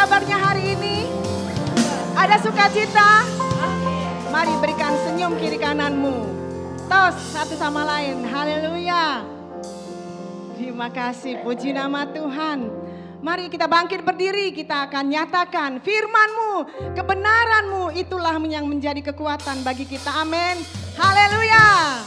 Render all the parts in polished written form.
kabarnya hari ini? Ada sukacita? Mari berikan senyum kiri kananmu. Tos satu sama lain. Haleluya. Terima kasih, puji nama Tuhan. Mari kita bangkit berdiri, kita akan nyatakan firman-Mu, kebenaran-Mu, itulah yang menjadi kekuatan bagi kita. Amin. Haleluya.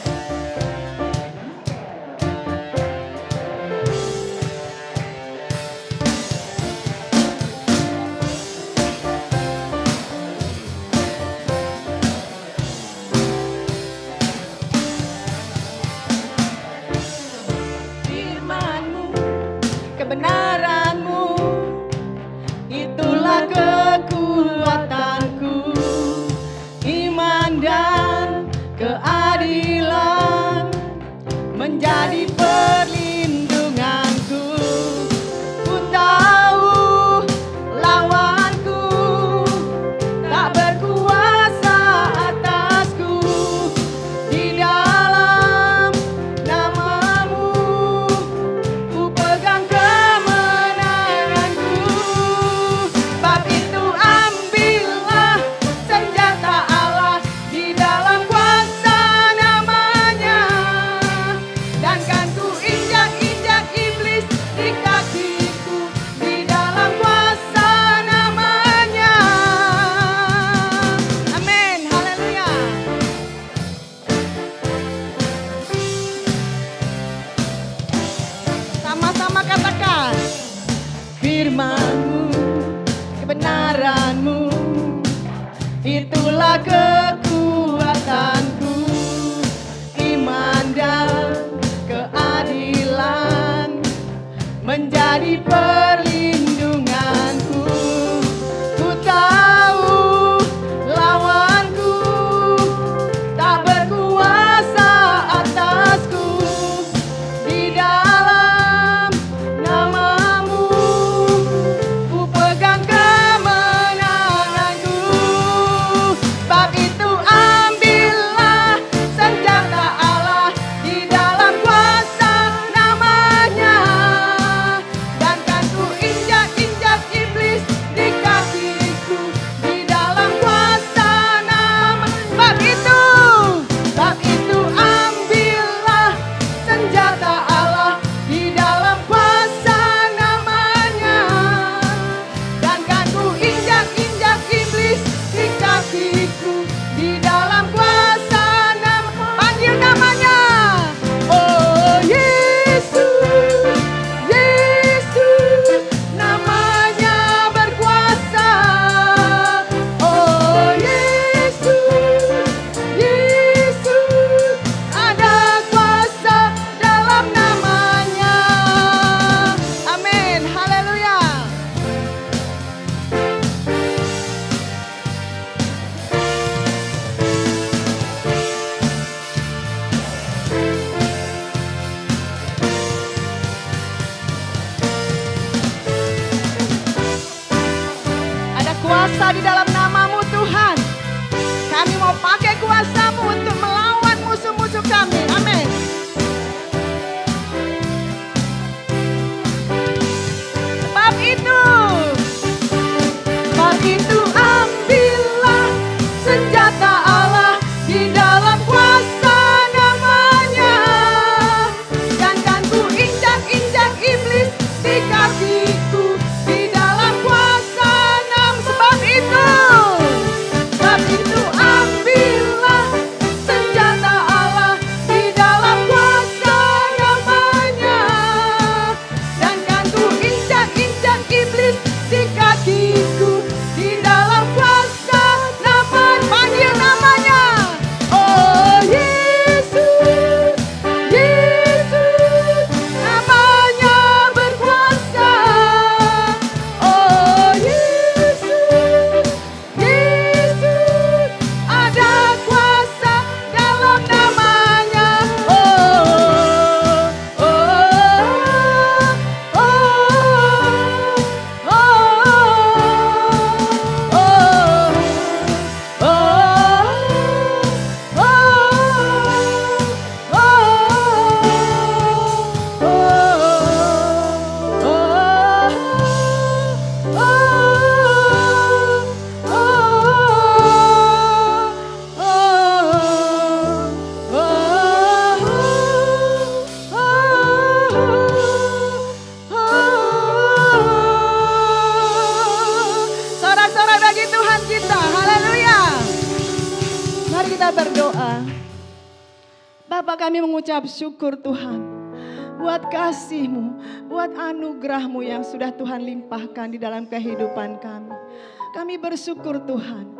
Kebenaran-Mu, itulah kekuatanku, iman dan keadilan menjadi perlindunganku. Ku tahu lawanku tak berkuasa atasku, di dalam nama-Mu ku pegang firman-Mu, kebenaran-Mu, itulah kekuatanku, iman dan keadilan menjadi perlindunganku. Ku tahu lawanku tak berkuasa atasku, di dalam nama-Mu ku pegang kemenanganku. Sebab itu ambillah senjata Allah di dalam kuasa namanya, dan kan ku injak-injak iblis di kakiku di dalam kuasa nama. Sebab itu ambillah senjata Allah di dalam kuasa namanya, dan kan ku injak-injak iblis di kakiku di dalam kuasa nama. Panggil namanya. Oh Yesus, Yesus, namanya berkuasa. Oh Yesus, Yesus, ada kuasa dalam namanya. Amin, haleluya. Ada kuasa di dalam nama-Mu Tuhan. Kami mau pakai kuasa-Mu untuk melawan musuh-musuh kami. Amin. Sebab itu ambillah senjata Allah di dalam kuasa namanya, dan kan ku injak-injak iblis di kakiku di dalam kuasa nama. Sebab itu Mari kita berdoa. Bapa, kami mengucap syukur Tuhan buat kasih-Mu, buat anugerah-Mu yang sudah Tuhan limpahkan di dalam kehidupan kami. Kami bersyukur Tuhan,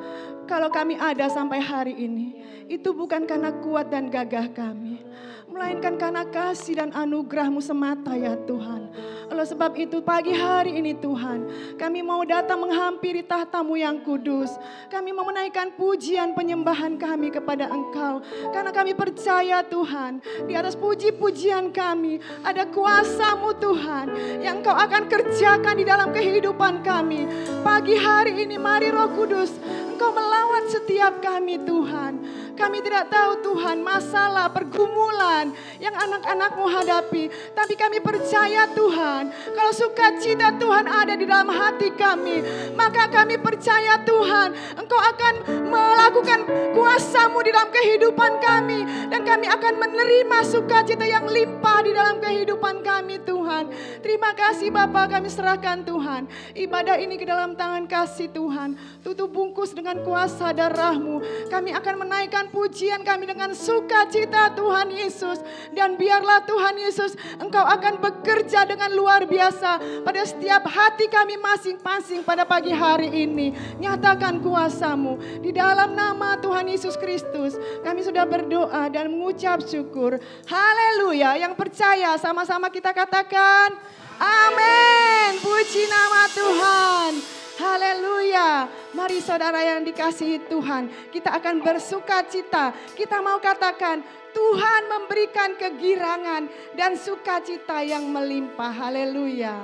kalau kami ada sampai hari ini, itu bukan karena kuat dan gagah kami, melainkan karena kasih dan anugerah-Mu semata ya Tuhan. Oleh sebab itu pagi hari ini Tuhan, kami mau datang menghampiri tahta-Mu yang kudus. Kami mau menaikkan pujian penyembahan kami kepada Engkau. Karena kami percaya Tuhan, di atas puji-pujian kami ada kuasa-Mu Tuhan, yang Engkau akan kerjakan di dalam kehidupan kami. Pagi hari ini mari Roh Kudus, Engkau melawat setiap kami Tuhan. Kami tidak tahu Tuhan masalah, pergumulan yang anak-anak-Mu hadapi. Tapi kami percaya Tuhan, kalau sukacita Tuhan ada di dalam hati kami, maka kami percaya Tuhan, Engkau akan melakukan kuasa-Mu di dalam kehidupan kami. Dan kami akan menerima sukacita yang limpah di dalam kehidupan kami Tuhan. Terima kasih Bapa, kami serahkan Tuhan ibadah ini ke dalam tangan kasih Tuhan. Tutup bungkus dengan kuasa darah-Mu. Kami akan menaikkan pujian kami dengan sukacita Tuhan Yesus. Dan biarlah Tuhan Yesus, Engkau akan bekerja dengan luar biasa pada setiap hati kami masing-masing pada pagi hari ini. Nyatakan kuasa-Mu di dalam nama Tuhan Yesus Kristus. Kami sudah berdoa dan mengucap syukur. Haleluya. Yang percaya sama-sama kita katakan amin. Puji nama Tuhan. Haleluya. Mari saudara yang dikasihi Tuhan, kita akan bersuka cita. Kita mau katakan Tuhan memberikan kegirangan dan sukacita yang melimpah. Haleluya.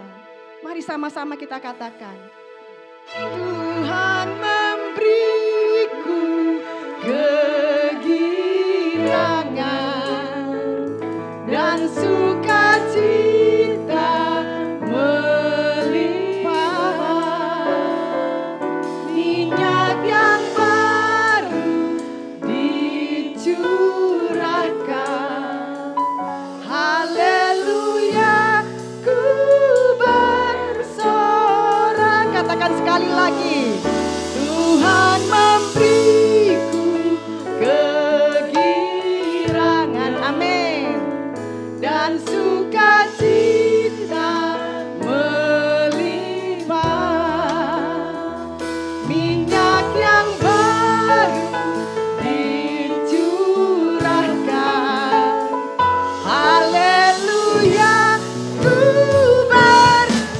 Mari sama-sama kita katakan. Tuhan memberiku kegirangan dan sukacita yang baru dicurahkan. Haleluya, ku bersorak. Katakan sekali lagi. Tuhan memberiku kegirangan, amin, dan sukacita melimpah. Minyak yang baru dicurahkan. Haleluya, ku bersorak.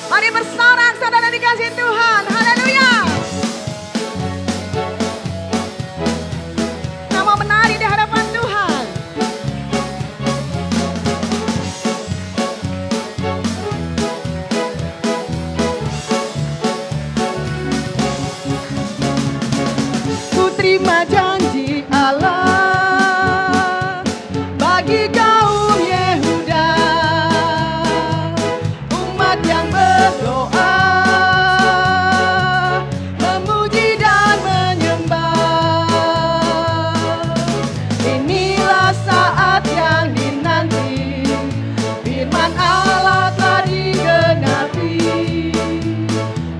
Mari bersorak saudara dikasih Tuhan. Haleluya. Kita mau menari di hadapan Tuhan. Terima janji Allah bagi kaum Yehuda, umat yang berdoa, memuji dan menyembah. Inilah saat yang dinanti, firman Allah telah digenapi.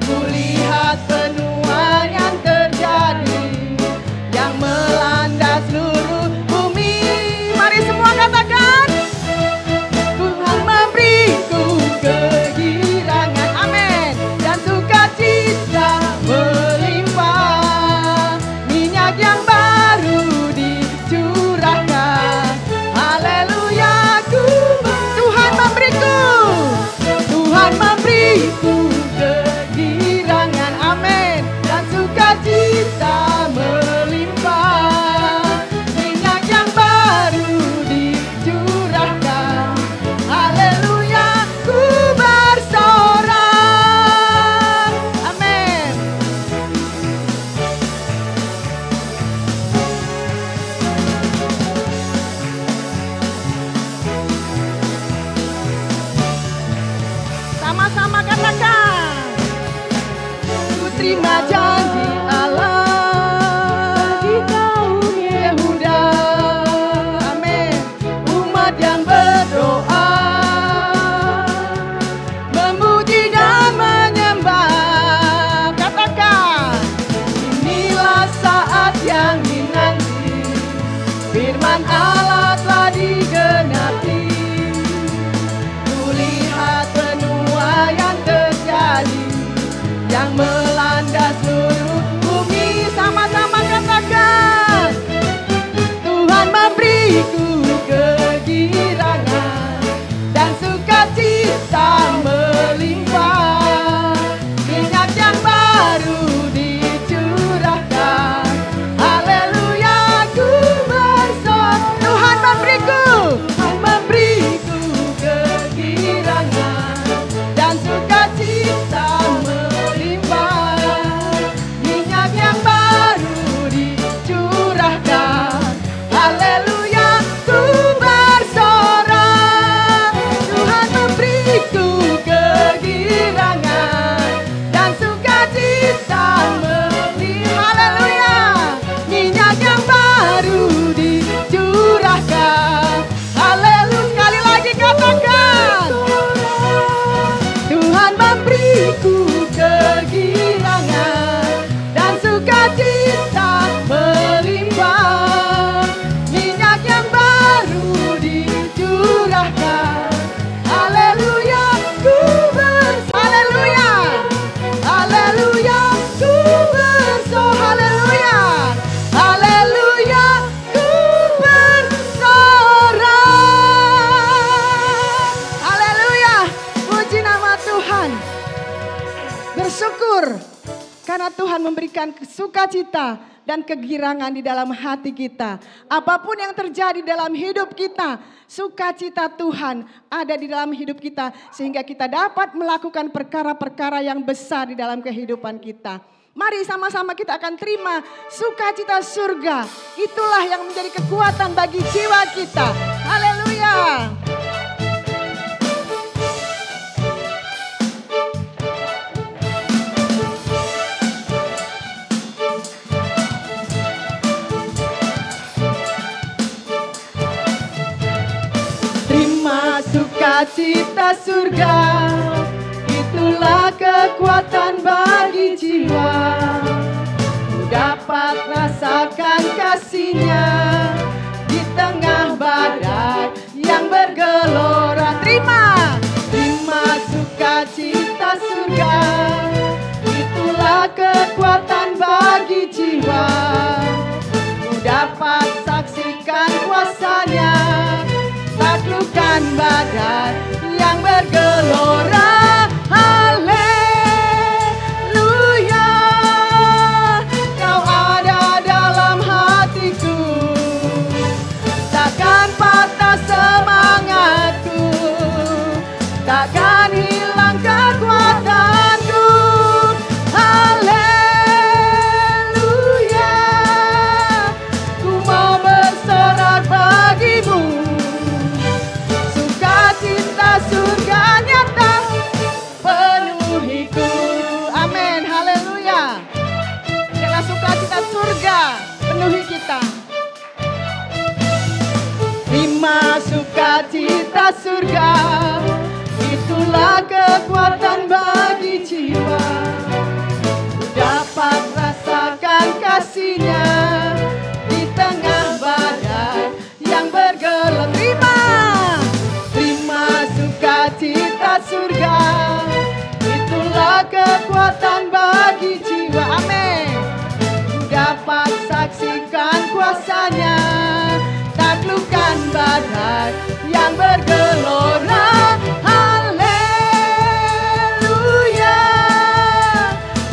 Kulihat penuhan yang terjadi, yang melanda seluruh bumi. Mari semua katakan, Tuhan memberiku kegirangan, amin, dan sukacita melimpah. Minyak yang baru dicurahkan. Haleluya, Tuhan memberiku kegirangan, amin, dan sukacita melimpah. Minyak yang baru dicurahkan. Haleluya, ku bersorak, amin. Sama-sama katakan, ku terima janji Allah di kaum Yehuda, amin, umat yang berdoa, memuji dan menyembah. Katakan, yang melanda seluruh bumi. Sama-sama katakan, Tuhan memberiku kegirangan dan sukacita melimpah. Minyak yang baru dicurahkan, haleluya ku bersorak. Tuhan memberiku kegirangan dan sukacita melimpah. Minyak yang baru dicurahkan, haleluya ku bersorak. Tuhan memberiku kegirangan dan sukacita melimpah, haleluya. Minyak yang baru dicurahkan, haleluya. Sekali lagi katakan, Tuhan memberiku kegirangan dan sukacita melimpah. Minyak yang baru dicurahkan, haleluya ku haleluya, haleluya ku haleluya, haleluya ku bersorak. Haleluya, puji nama Tuhan. Bersyukur karena Tuhan memberikan sukacita dan kegirangan di dalam hati kita. Apapun yang terjadi dalam hidup kita, sukacita Tuhan ada di dalam hidup kita. Sehingga kita dapat melakukan perkara-perkara yang besar di dalam kehidupan kita. Mari sama-sama kita akan terima sukacita surga. Itulah yang menjadi kekuatan bagi jiwa kita. Haleluya. Terima sukacita surga, itulah kekuatan bagi jiwa. Ku dapat rasakan kasih-Nya di tengah badai yang bergelora. Terima sukacita surga, itulah kekuatan bagi jiwa. Ku dapat saksikan kuasa-Nya, taklukkan badai yang bergelora. Haleluya, Kau ada dalam hatiku, takkan patah semangatku, takkan hilang kekuatanku. Haleluya, ku mau bersorak bagimu. Sukacita surga nyata penuhiku. Amin, haleluya. Biarlah sukacita surga penuhi kita. Terima sukacita surga, itulah kekuatan bagi jiwa. Ku dapat rasakan kasih-Nya di tengah badai yang bergelora. Terima sukacita surga, itulah kekuatan bagi jiwa. Amin. Ku dapat saksikan kuasa-Nya, taklukkan badai yang bergelora. Haleluya,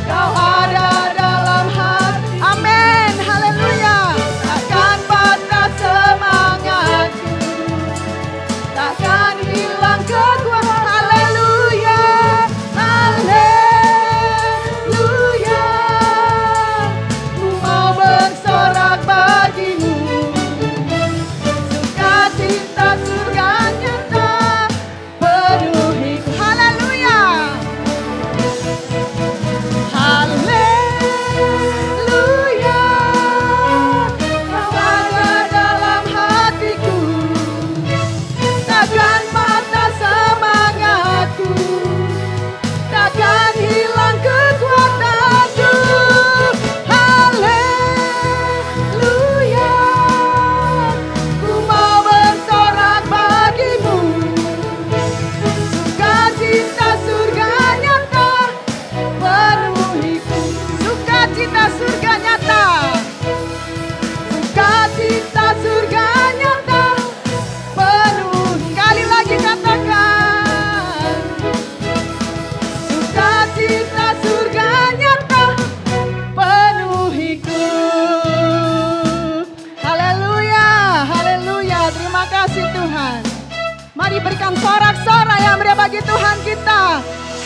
Kau ada dalam hati. Amin, haleluya. Takkan patah semangatku, takkan hilang kekuatan. Haleluya, haleluya. Ku mau bersorak bagimu. Sukacita surga nyata kita.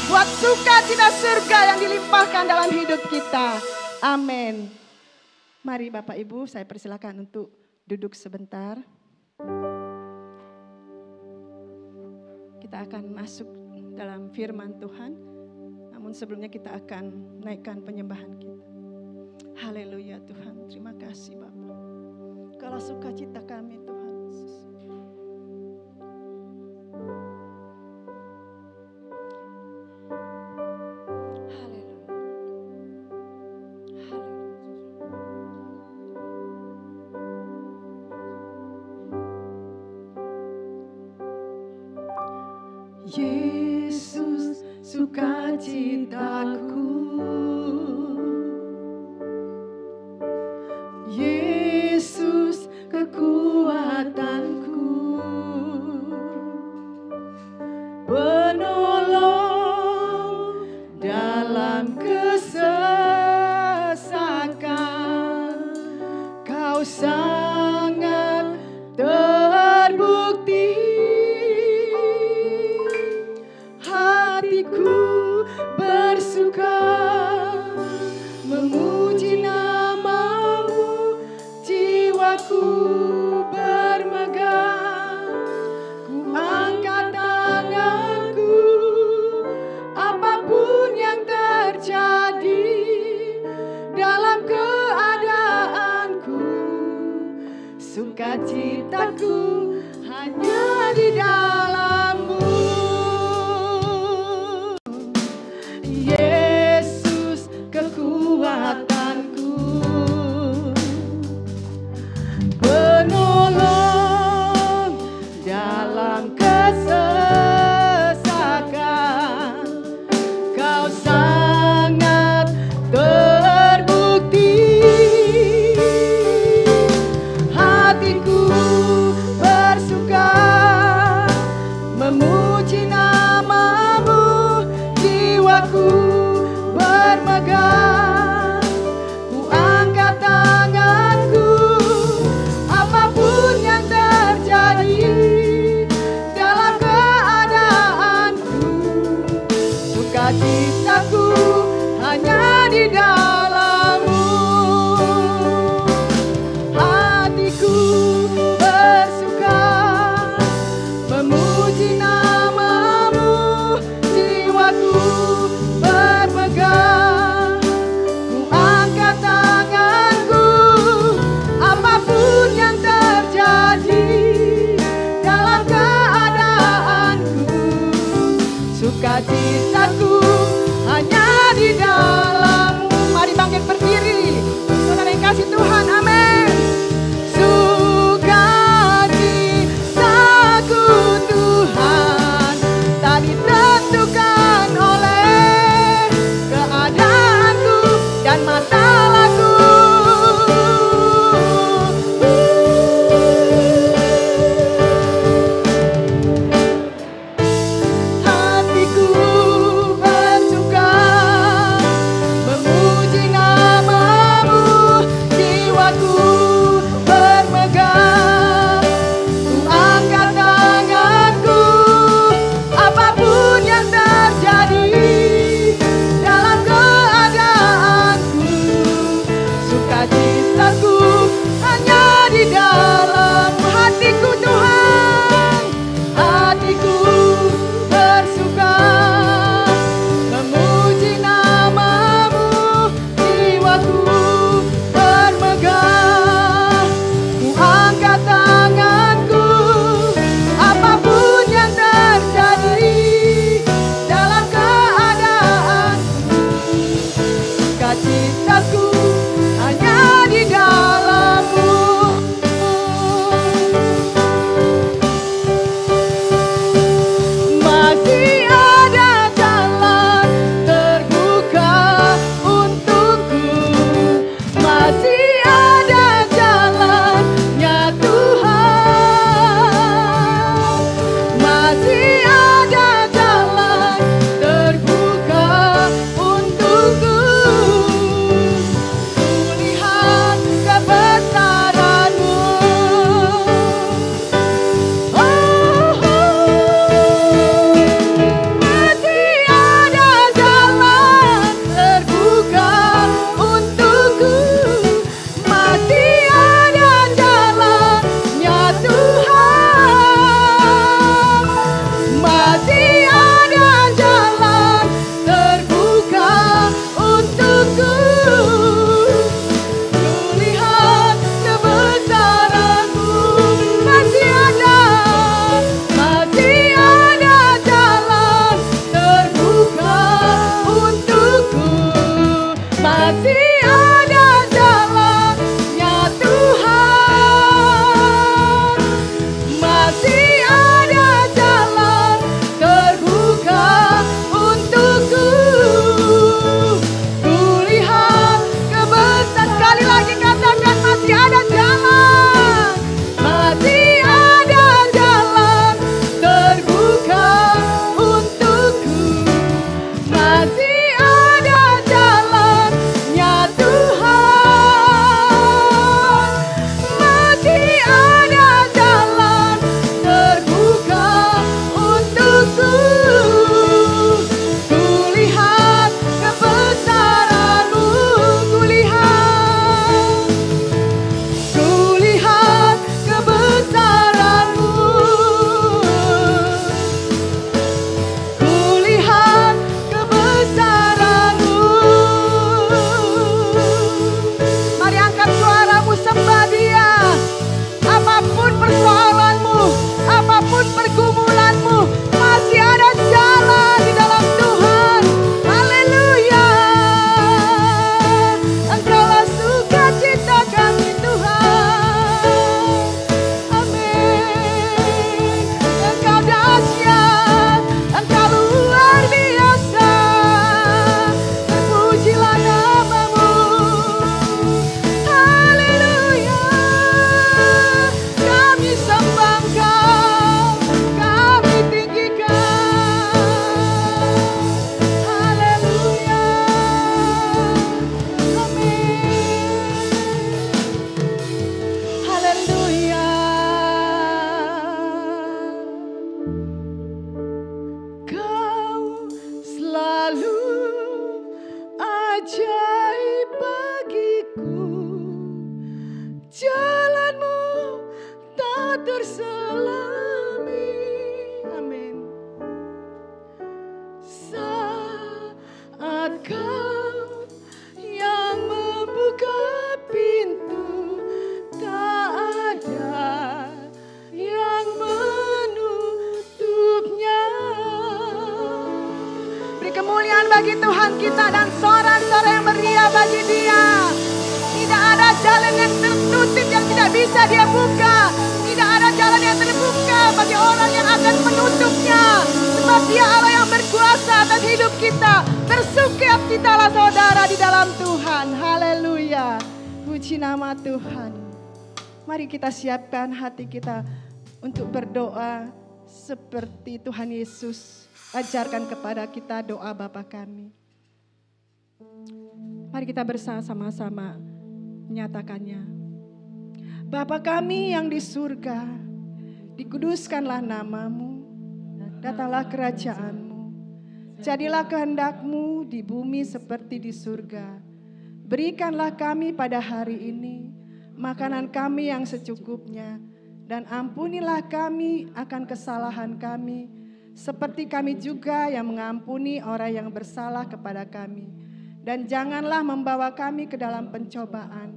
Buat sukacita surga yang dilimpahkan dalam hidup kita. Amin. Mari Bapak Ibu, saya persilakan untuk duduk sebentar. Kita akan masuk dalam firman Tuhan. Namun sebelumnya kita akan naikkan penyembahan kita. Haleluya Tuhan, terima kasih Bapak. Kalau sukacita kami Tuhan Yesus. Yesus sukacitaku, Yesus kekuatanku, penolong dalam kesesakan, kau sangat terbukti. Hatiku bersuka memuji namamu, jiwaku bermegah. Ku angkat tanganku, apapun yang terjadi dalam keadaanku, sukacitaku hanya di dalam-Mu. Yesus kekuatanku, penolong dalam kesesakan, kau sangat terbukti. Hatiku bersuka memuji namamu, jiwaku bermegah. Ku angkat tanganku, apapun yang terjadi dalam keadaanku, sukacitaku hanya di dalam-Mu. Hatiku bersuka memuji namamu, jiwaku bermegah. Ku angkat tanganku, apapun yang terjadi dalam keadaanku, sukacitaku hanya di dalam-Mu. Mari bangkit berdiri, saudara yang kasih Tuhan, amin. Sukacitaku Tuhan tak ditentukan oleh keadaanku dan masalahku. Hatiku bersuka memuji namamu, jiwaku ajaib bagiku, jalanmu tak terselami. Amin. Saat Kau yang membuka pintu, tak ada yang menutupnya. Beri kemuliaan bagi Tuhan kita dan sorak-sorai yang meriah bagi Dia. Tidak ada jalan yang tertutup yang tidak bisa Dia buka. Tidak ada jalan yang terbuka bagi orang yang akan menutupnya. Sebab Dia Allah yang berkuasa atas hidup kita. Bersukacitalah saudara di dalam Tuhan. Haleluya. Puji nama Tuhan. Mari kita siapkan hati kita untuk berdoa seperti Tuhan Yesus ajarkan kepada kita doa Bapa kami. Mari kita bersama-sama menyatakannya. Bapa kami yang di surga, dikuduskanlah namamu, datanglah kerajaanmu, jadilah kehendak-Mu di bumi seperti di surga. Berikanlah kami pada hari ini makanan kami yang secukupnya, dan ampunilah kami akan kesalahan kami, seperti kami juga yang mengampuni orang yang bersalah kepada kami. Dan janganlah membawa kami ke dalam pencobaan,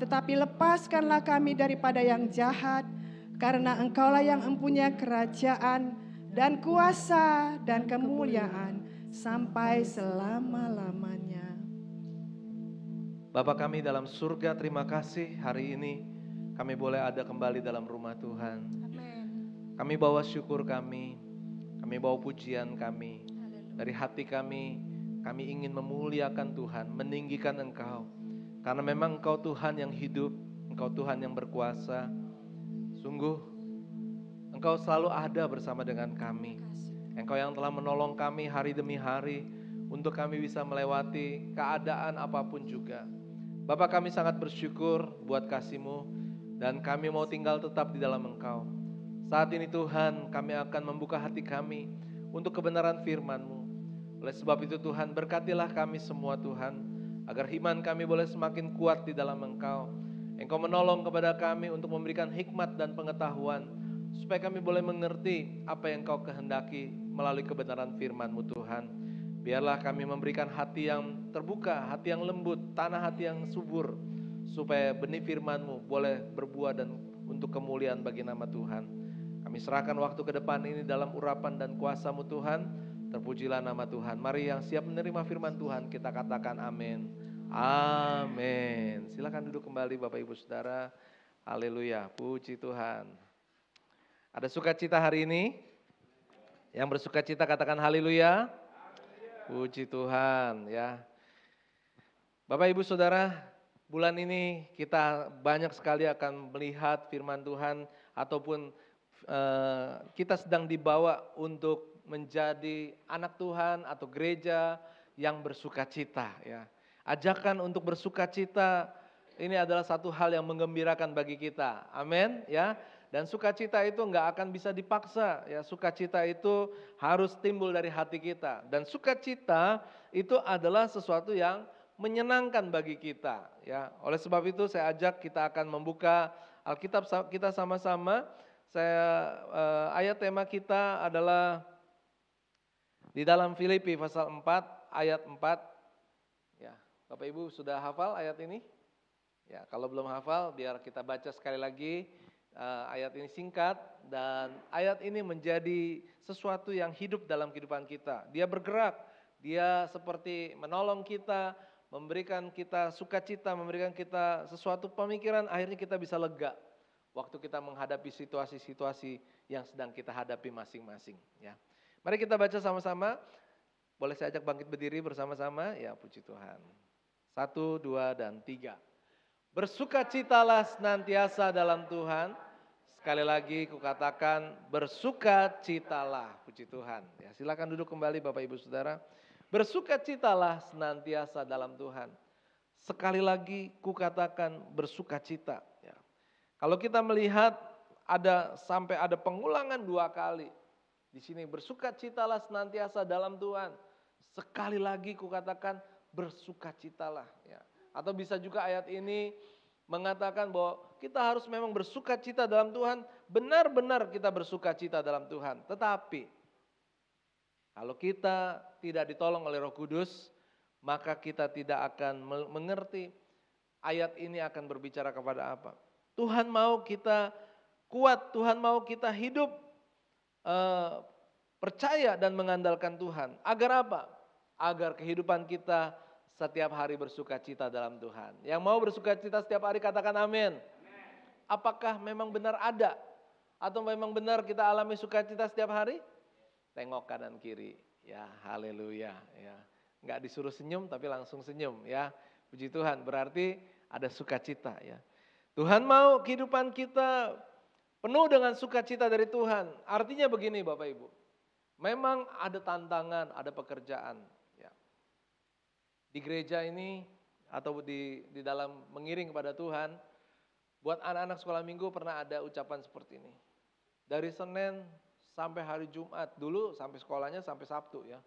tetapi lepaskanlah kami daripada yang jahat, karena Engkaulah yang mempunyai kerajaan dan kuasa dan kemuliaan sampai selama-lamanya. Bapa kami dalam surga, terima kasih hari ini kami boleh ada kembali dalam rumah Tuhan. Amin. Kami bawa syukur kami bawa pujian kami. Dari hati kami ingin memuliakan Tuhan, meninggikan Engkau. Karena memang Engkau Tuhan yang hidup, Engkau Tuhan yang berkuasa. Sungguh Engkau selalu ada bersama dengan kami. Engkau yang telah menolong kami hari demi hari untuk kami bisa melewati keadaan apapun juga. Bapa, kami sangat bersyukur buat kasih-Mu dan kami mau tinggal tetap di dalam Engkau. Saat ini Tuhan, kami akan membuka hati kami untuk kebenaran firman-Mu. Oleh sebab itu Tuhan, berkatilah kami semua Tuhan, agar iman kami boleh semakin kuat di dalam Engkau. Engkau menolong kepada kami untuk memberikan hikmat dan pengetahuan, supaya kami boleh mengerti apa yang Engkau kehendaki melalui kebenaran firman-Mu Tuhan. Biarlah kami memberikan hati yang terbuka, hati yang lembut, tanah hati yang subur, supaya benih firman-Mu boleh berbuah dan untuk kemuliaan bagi nama Tuhan. Kami serahkan waktu ke depan ini dalam urapan dan kuasa-Mu Tuhan. Terpujilah nama Tuhan. Mari yang siap menerima firman Tuhan, kita katakan amin. Amin. Silakan duduk kembali Bapak Ibu Saudara. Haleluya, puji Tuhan. Ada sukacita hari ini? Yang bersukacita katakan haleluya. Puji Tuhan ya. Bapak Ibu Saudara, bulan ini kita banyak sekali akan melihat firman Tuhan ataupun kita sedang dibawa untuk menjadi anak Tuhan atau gereja yang bersukacita ya. Ajakan untuk bersukacita ini adalah satu hal yang menggembirakan bagi kita. Amin ya. Dan sukacita itu enggak akan bisa dipaksa ya. Sukacita itu harus timbul dari hati kita. Dan sukacita itu adalah sesuatu yang menyenangkan bagi kita ya. Oleh sebab itu saya ajak kita akan membuka Alkitab kita sama-sama. Ayat tema kita adalah di dalam Filipi pasal 4 ayat 4. Ya, Bapak Ibu sudah hafal ayat ini? Ya, kalau belum hafal biar kita baca sekali lagi. Ayat ini singkat dan ayat ini menjadi sesuatu yang hidup dalam kehidupan kita. Dia bergerak, dia seperti menolong kita, memberikan kita sukacita, memberikan kita sesuatu pemikiran, akhirnya kita bisa lega waktu kita menghadapi situasi-situasi yang sedang kita hadapi masing-masing. Ya, mari kita baca sama-sama. Boleh saya ajak bangkit berdiri bersama-sama? Ya, puji Tuhan. 1, 2, dan 3. Bersukacitalah senantiasa dalam Tuhan. Sekali lagi kukatakan bersukacitalah, puji Tuhan. Ya, silakan duduk kembali Bapak Ibu Saudara. Bersukacitalah senantiasa dalam Tuhan. Sekali lagi kukatakan bersukacita. Ya. Kalau kita melihat sampai ada pengulangan 2 kali. Di sini bersukacitalah senantiasa dalam Tuhan. Sekali lagi kukatakan bersukacitalah. Ya. Atau bisa juga ayat ini mengatakan bahwa kita harus memang bersukacita dalam Tuhan, benar-benar kita bersukacita dalam Tuhan. Tetapi kalau kita tidak ditolong oleh Roh Kudus, maka kita tidak akan mengerti ayat ini akan berbicara kepada apa. Tuhan mau kita kuat, Tuhan mau kita hidup percaya dan mengandalkan Tuhan. Agar apa? Agar kehidupan kita setiap hari bersukacita dalam Tuhan. Yang mau bersukacita setiap hari katakan amin. Apakah memang benar ada? Atau memang benar kita alami sukacita setiap hari? Tengok kanan kiri. Ya, haleluya. Ya. Nggak disuruh senyum tapi langsung senyum ya. Puji Tuhan, berarti ada sukacita ya. Tuhan mau kehidupan kita penuh dengan sukacita dari Tuhan. Artinya begini Bapak Ibu. Memang ada tantangan, ada pekerjaan. Ya. Di gereja ini atau di dalam mengiring kepada Tuhan, buat anak-anak sekolah minggu pernah ada ucapan seperti ini. Dari Senin sampai hari Jumat, dulu sampai sekolahnya sampai Sabtu ya.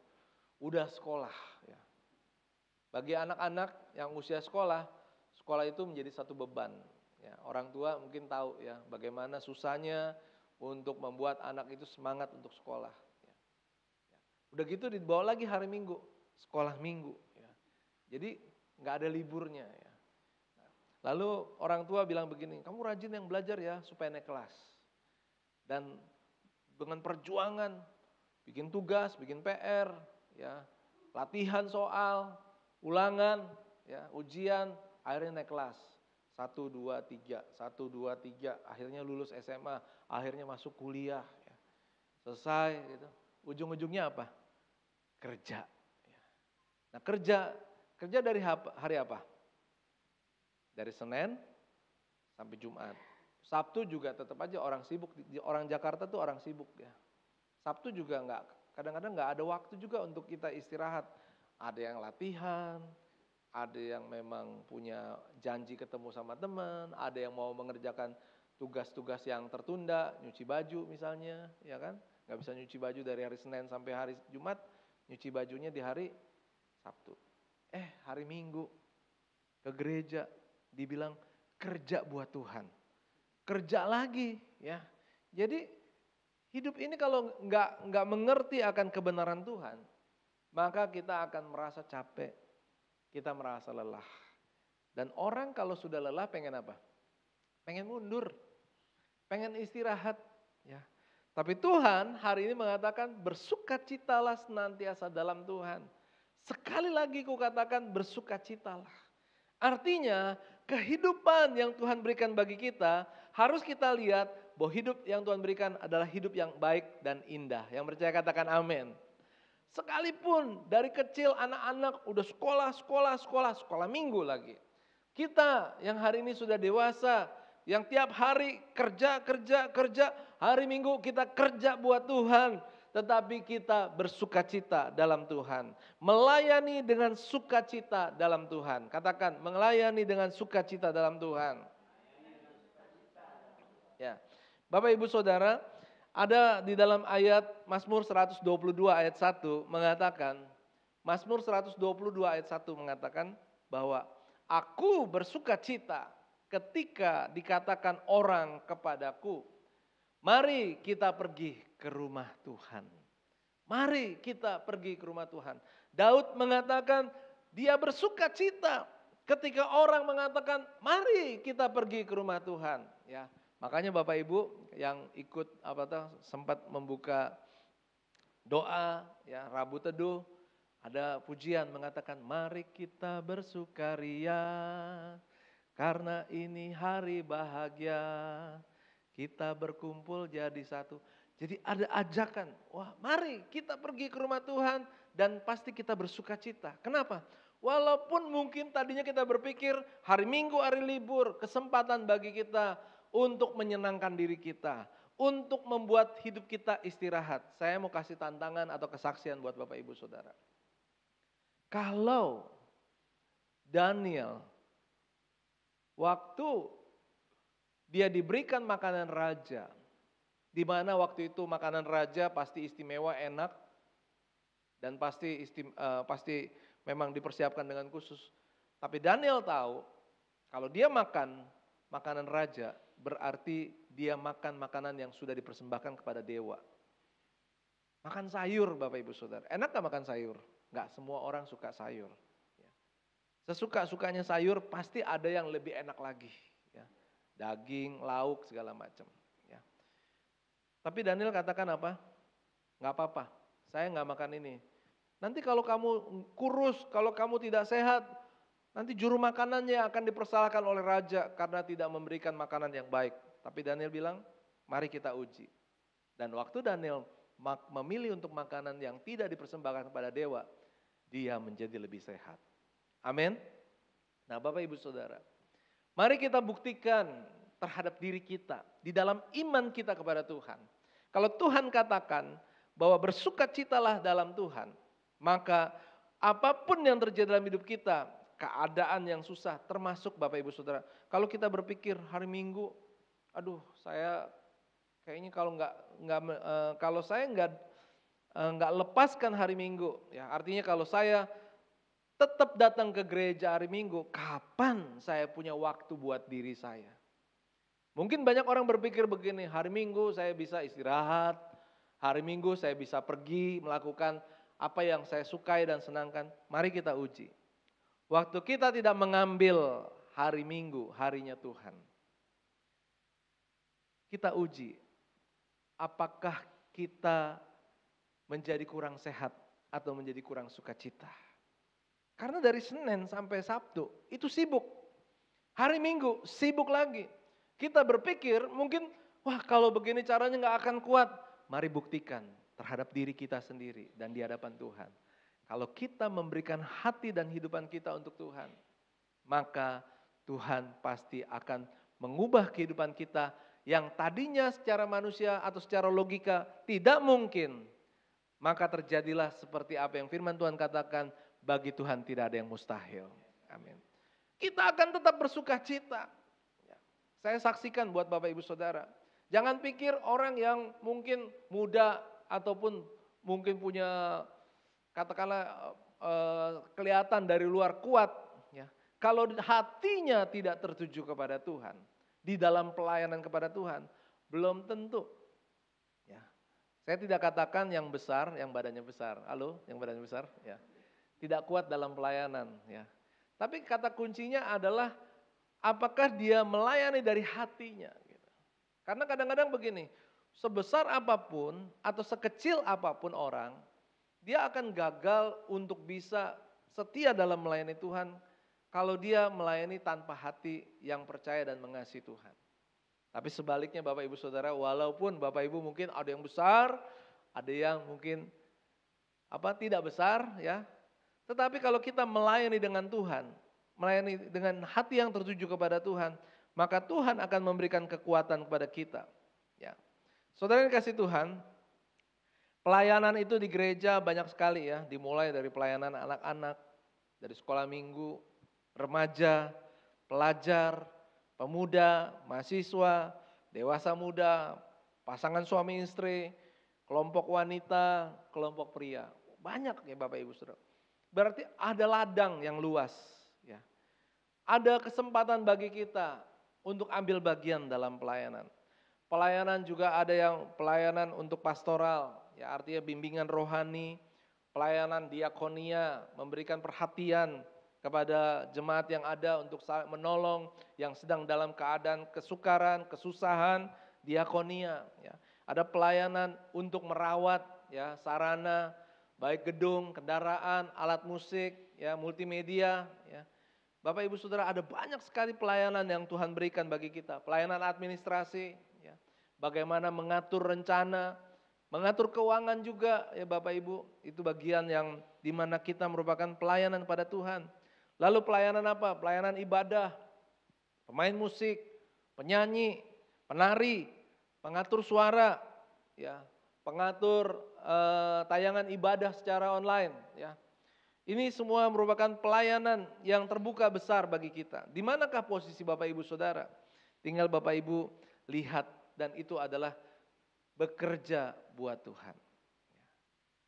Udah sekolah ya. Bagi anak-anak yang usia sekolah itu menjadi satu beban. Ya, orang tua mungkin tahu ya bagaimana susahnya untuk membuat anak itu semangat untuk sekolah. Ya. Udah gitu dibawa lagi hari Minggu, sekolah Minggu. Ya. Jadi nggak ada liburnya. Ya. Lalu orang tua bilang begini, kamu rajin yang belajar ya supaya naik kelas. Dan dengan perjuangan, bikin tugas, bikin PR, ya, latihan soal, ulangan, ya, ujian, akhirnya naik kelas. 1, 2, 3, 1, 2, 3, akhirnya lulus SMA, akhirnya masuk kuliah. Ya. Selesai, gitu. Ujung-ujungnya apa? Kerja. Ya. Nah kerja dari hari apa? Dari Senin sampai Jumat. Sabtu juga tetap aja orang sibuk, orang Jakarta tuh orang sibuk ya. Sabtu juga kadang-kadang nggak ada waktu juga untuk kita istirahat. Ada yang latihan, ada yang memang punya janji ketemu sama teman, ada yang mau mengerjakan tugas-tugas yang tertunda, nyuci baju misalnya, ya kan? Nggak bisa nyuci baju dari hari Senin sampai hari Jumat, nyuci bajunya di hari Sabtu. Hari Minggu ke gereja dibilang kerja buat Tuhan, kerja lagi, ya. Jadi hidup ini kalau nggak mengerti akan kebenaran Tuhan, maka kita akan merasa capek. Kita merasa lelah. Dan orang kalau sudah lelah pengen apa? Pengen mundur. Pengen istirahat. Ya. Tapi Tuhan hari ini mengatakan bersukacitalah senantiasa dalam Tuhan. Sekali lagi kukatakan bersukacitalah. Artinya kehidupan yang Tuhan berikan bagi kita harus kita lihat bahwa hidup yang Tuhan berikan adalah hidup yang baik dan indah. Yang percaya katakan amin. Sekalipun dari kecil anak-anak udah sekolah minggu lagi. Kita yang hari ini sudah dewasa, yang tiap hari kerja, hari Minggu kita kerja buat Tuhan. Tetapi kita bersukacita dalam Tuhan. Melayani dengan sukacita dalam Tuhan. Katakan, melayani dengan sukacita dalam Tuhan. Ya, Bapak Ibu Saudara, ada di dalam ayat Mazmur 122 ayat 1 mengatakan, Mazmur 122 ayat 1 mengatakan bahwa aku bersukacita ketika dikatakan orang kepadaku, mari kita pergi ke rumah Tuhan. Mari kita pergi ke rumah Tuhan. Daud mengatakan dia bersukacita ketika orang mengatakan mari kita pergi ke rumah Tuhan. Ya. Makanya Bapak Ibu yang ikut sempat membuka doa ya Rabu Teduh, ada pujian mengatakan mari kita bersukaria karena ini hari bahagia, kita berkumpul jadi satu. Jadi ada ajakan, wah mari kita pergi ke rumah Tuhan dan pasti kita bersukacita. Kenapa? Walaupun mungkin tadinya kita berpikir hari Minggu hari libur, kesempatan bagi kita untuk menyenangkan diri kita, untuk membuat hidup kita istirahat. Saya mau kasih tantangan atau kesaksian buat Bapak Ibu Saudara. Kalau Daniel waktu dia diberikan makanan raja, di mana waktu itu makanan raja pasti istimewa, enak, dan pasti memang dipersiapkan dengan khusus. Tapi Daniel tahu kalau dia makan makanan raja berarti dia makan makanan yang sudah dipersembahkan kepada dewa. Makan sayur Bapak Ibu Saudara. Enak gak makan sayur? Gak semua orang suka sayur. Sesuka-sukanya sayur pasti ada yang lebih enak lagi. Ya. Daging, lauk, segala macam. Ya. Tapi Daniel katakan apa? Gak apa-apa, saya gak makan ini. Nanti kalau kamu kurus, kalau kamu tidak sehat, nanti juru makanannya akan dipersalahkan oleh raja karena tidak memberikan makanan yang baik. Tapi Daniel bilang, mari kita uji. Dan waktu Daniel memilih untuk makanan yang tidak dipersembahkan kepada dewa, dia menjadi lebih sehat. Amin. Nah Bapak Ibu Saudara, mari kita buktikan terhadap diri kita, di dalam iman kita kepada Tuhan. Kalau Tuhan katakan bahwa bersukacitalah dalam Tuhan, maka apapun yang terjadi dalam hidup kita, keadaan yang susah, termasuk Bapak Ibu Saudara. Kalau kita berpikir hari Minggu, aduh saya kayaknya kalau saya nggak lepaskan hari Minggu, ya artinya kalau saya tetap datang ke gereja hari Minggu, kapan saya punya waktu buat diri saya? Mungkin banyak orang berpikir begini, hari Minggu saya bisa istirahat, hari Minggu saya bisa pergi melakukan apa yang saya sukai dan senangkan. Mari kita uji. Waktu kita tidak mengambil hari Minggu, harinya Tuhan. Kita uji. Apakah kita menjadi kurang sehat atau menjadi kurang sukacita? Karena dari Senin sampai Sabtu itu sibuk. Hari Minggu sibuk lagi. Kita berpikir mungkin wah kalau begini caranya gak akan kuat. Mari buktikan terhadap diri kita sendiri dan di hadapan Tuhan. Kalau kita memberikan hati dan hidupan kita untuk Tuhan, maka Tuhan pasti akan mengubah kehidupan kita yang tadinya secara manusia atau secara logika tidak mungkin. Maka terjadilah seperti apa yang firman Tuhan katakan, bagi Tuhan tidak ada yang mustahil. Amin. Kita akan tetap bersuka cita. Saya saksikan buat Bapak Ibu Saudara. Jangan pikir orang yang mungkin muda ataupun mungkin punya katakanlah kelihatan dari luar kuat. Ya. Kalau hatinya tidak tertuju kepada Tuhan, di dalam pelayanan kepada Tuhan, belum tentu. Ya. Saya tidak katakan yang besar, yang badannya besar. Halo, yang badannya besar? Ya. Tidak kuat dalam pelayanan. Ya. Tapi kata kuncinya adalah apakah dia melayani dari hatinya. Gitu. Karena kadang-kadang begini, sebesar apapun atau sekecil apapun orang, dia akan gagal untuk bisa setia dalam melayani Tuhan kalau dia melayani tanpa hati yang percaya dan mengasihi Tuhan. Tapi sebaliknya Bapak Ibu Saudara, walaupun Bapak Ibu mungkin ada yang besar, ada yang mungkin tidak besar ya. Tetapi kalau kita melayani dengan Tuhan, melayani dengan hati yang tertuju kepada Tuhan, maka Tuhan akan memberikan kekuatan kepada kita. Ya. Saudara yang kasih Tuhan, pelayanan itu di gereja banyak sekali ya, dimulai dari pelayanan anak-anak, dari sekolah minggu, remaja, pelajar, pemuda, mahasiswa, dewasa muda, pasangan suami istri, kelompok wanita, kelompok pria. Banyak ya Bapak Ibu Saudara. Berarti ada ladang yang luas. Ya. Ada kesempatan bagi kita untuk ambil bagian dalam pelayanan. Pelayanan juga ada yang pelayanan untuk pastoral, ya artinya bimbingan rohani, pelayanan diakonia, memberikan perhatian kepada jemaat yang ada untuk menolong yang sedang dalam keadaan kesukaran, kesusahan, diakonia. Ya. Ada pelayanan untuk merawat ya sarana, baik gedung, kendaraan, alat musik, ya multimedia. Ya. Bapak Ibu Saudara ada banyak sekali pelayanan yang Tuhan berikan bagi kita. Pelayanan administrasi, ya. Bagaimana mengatur rencana, mengatur keuangan juga ya Bapak Ibu. Itu bagian yang dimana kita merupakan pelayanan pada Tuhan. Lalu pelayanan apa? Pelayanan ibadah, pemain musik, penyanyi, penari, pengatur suara, ya, pengatur tayangan ibadah secara online. Ya. Ini semua merupakan pelayanan yang terbuka besar bagi kita. Di manakah posisi Bapak Ibu Saudara? Tinggal Bapak Ibu lihat dan itu adalah bekerja buat Tuhan.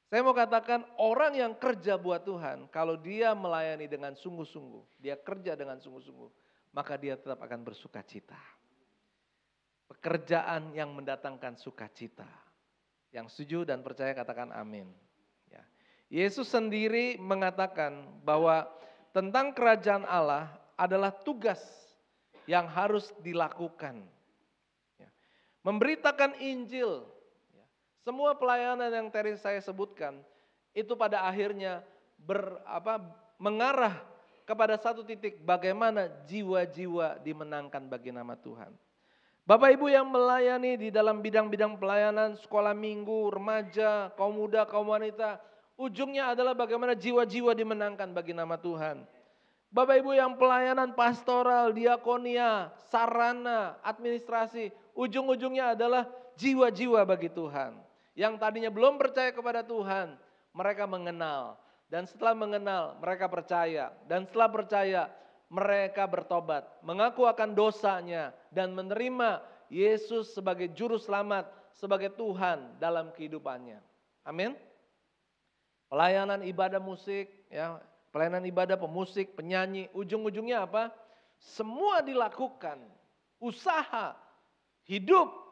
Saya mau katakan orang yang kerja buat Tuhan, kalau dia melayani dengan sungguh-sungguh, dia kerja dengan sungguh-sungguh, maka dia tetap akan bersuka cita. Pekerjaan yang mendatangkan sukacita. Yang setuju dan percaya katakan amin. Ya. Yesus sendiri mengatakan bahwa tentang kerajaan Allah adalah tugas yang harus dilakukan. Ya. Memberitakan Injil. Semua pelayanan yang tadi saya sebutkan itu pada akhirnya mengarah kepada satu titik bagaimana jiwa-jiwa dimenangkan bagi nama Tuhan. Bapak Ibu yang melayani di dalam bidang-bidang pelayanan, sekolah minggu, remaja, kaum muda, kaum wanita, ujungnya adalah bagaimana jiwa-jiwa dimenangkan bagi nama Tuhan. Bapak Ibu yang pelayanan pastoral, diakonia, sarana, administrasi, ujung-ujungnya adalah jiwa-jiwa bagi Tuhan. Yang tadinya belum percaya kepada Tuhan, mereka mengenal. Dan setelah mengenal, mereka percaya. Dan setelah percaya, mereka bertobat, mengaku akan dosanya, dan menerima Yesus sebagai juru selamat, sebagai Tuhan dalam kehidupannya. Amin. Pelayanan ibadah musik, ya, pelayanan ibadah pemusik, penyanyi, ujung-ujungnya apa? Semua dilakukan, usaha, hidup,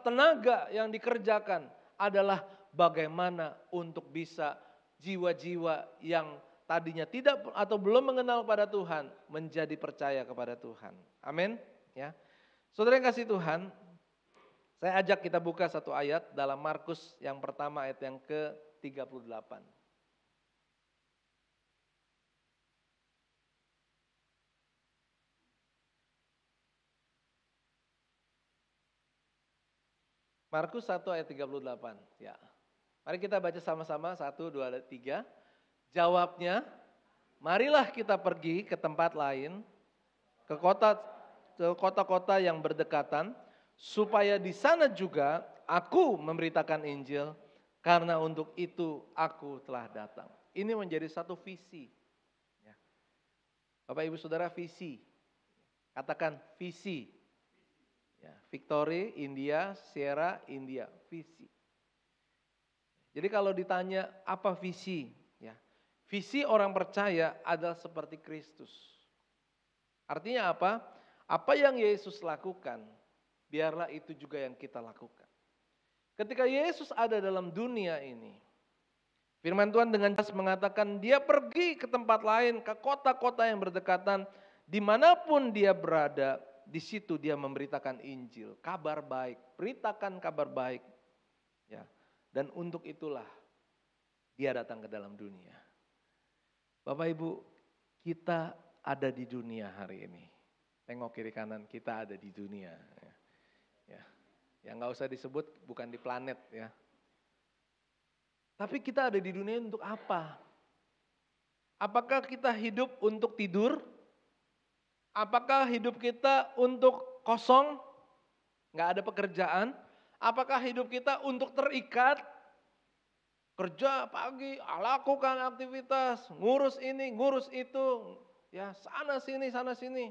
tenaga yang dikerjakan adalah bagaimana untuk bisa jiwa-jiwa yang tadinya tidak atau belum mengenal pada Tuhan menjadi percaya kepada Tuhan. Amin. Ya, saudara yang kasih Tuhan, saya ajak kita buka satu ayat dalam Markus yang pertama ayat yang ke-38. Markus 1 ayat 38. Ya. Mari kita baca sama-sama 1, 2, 3. Jawabnya, marilah kita pergi ke tempat lain, ke kota-kota yang berdekatan, supaya di sana juga aku memberitakan Injil, karena untuk itu aku telah datang. Ini menjadi satu visi. Ya. Bapak Ibu Saudara, visi. Katakan visi. Ya, Victory, India, Sierra, India, visi. Jadi kalau ditanya apa visi, ya, visi orang percaya adalah seperti Kristus. Artinya apa? Apa yang Yesus lakukan, biarlah itu juga yang kita lakukan. Ketika Yesus ada dalam dunia ini, firman Tuhan dengan jelas mengatakan dia pergi ke tempat lain, ke kota-kota yang berdekatan, dimanapun dia berada, di situ dia memberitakan Injil, kabar baik, beritakan kabar baik. Ya. Dan untuk itulah dia datang ke dalam dunia. Bapak Ibu, kita ada di dunia hari ini. Tengok kiri kanan, kita ada di dunia. Ya. Yang gak usah disebut bukan di planet ya. Tapi kita ada di dunia untuk apa? Apakah kita hidup untuk tidur? Apakah hidup kita untuk kosong, nggak ada pekerjaan? Apakah hidup kita untuk terikat? Kerja pagi, lakukan aktivitas, ngurus ini, ngurus itu, ya sana sini.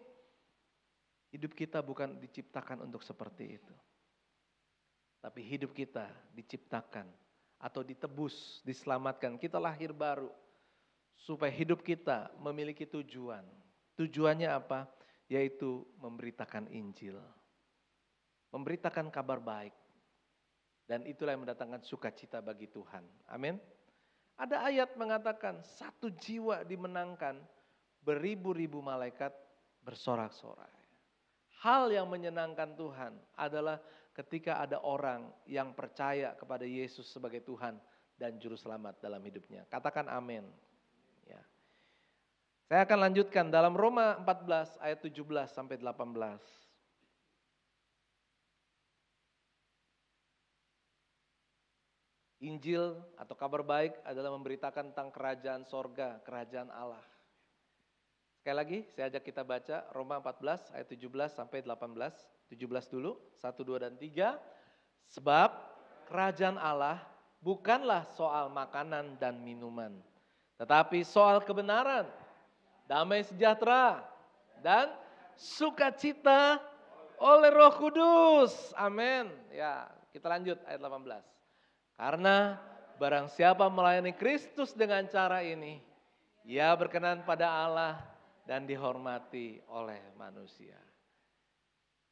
Hidup kita bukan diciptakan untuk seperti itu. Tapi hidup kita diciptakan atau ditebus, diselamatkan. Kita lahir baru supaya hidup kita memiliki tujuan. Tujuannya apa? Yaitu memberitakan Injil. Memberitakan kabar baik. Dan itulah yang mendatangkan sukacita bagi Tuhan. Amin. Ada ayat mengatakan satu jiwa dimenangkan, beribu-ribu malaikat bersorak-sorai. Hal yang menyenangkan Tuhan adalah ketika ada orang yang percaya kepada Yesus sebagai Tuhan dan Juru Selamat dalam hidupnya. Katakan amin. Ya. Saya akan lanjutkan dalam Roma 14 ayat 17 sampai 18. Injil atau kabar baik adalah memberitakan tentang kerajaan sorga, kerajaan Allah. Sekali lagi saya ajak kita baca Roma 14 ayat 17 sampai 18. 17 dulu, 1, 2, dan 3. Sebab kerajaan Allah bukanlah soal makanan dan minuman, tetapi soal kebenaran, damai sejahtera, dan sukacita oleh Roh Kudus. Amin. Ya, kita lanjut ayat 18. Karena Barang siapa melayani Kristus dengan cara ini, ia berkenan pada Allah dan dihormati oleh manusia.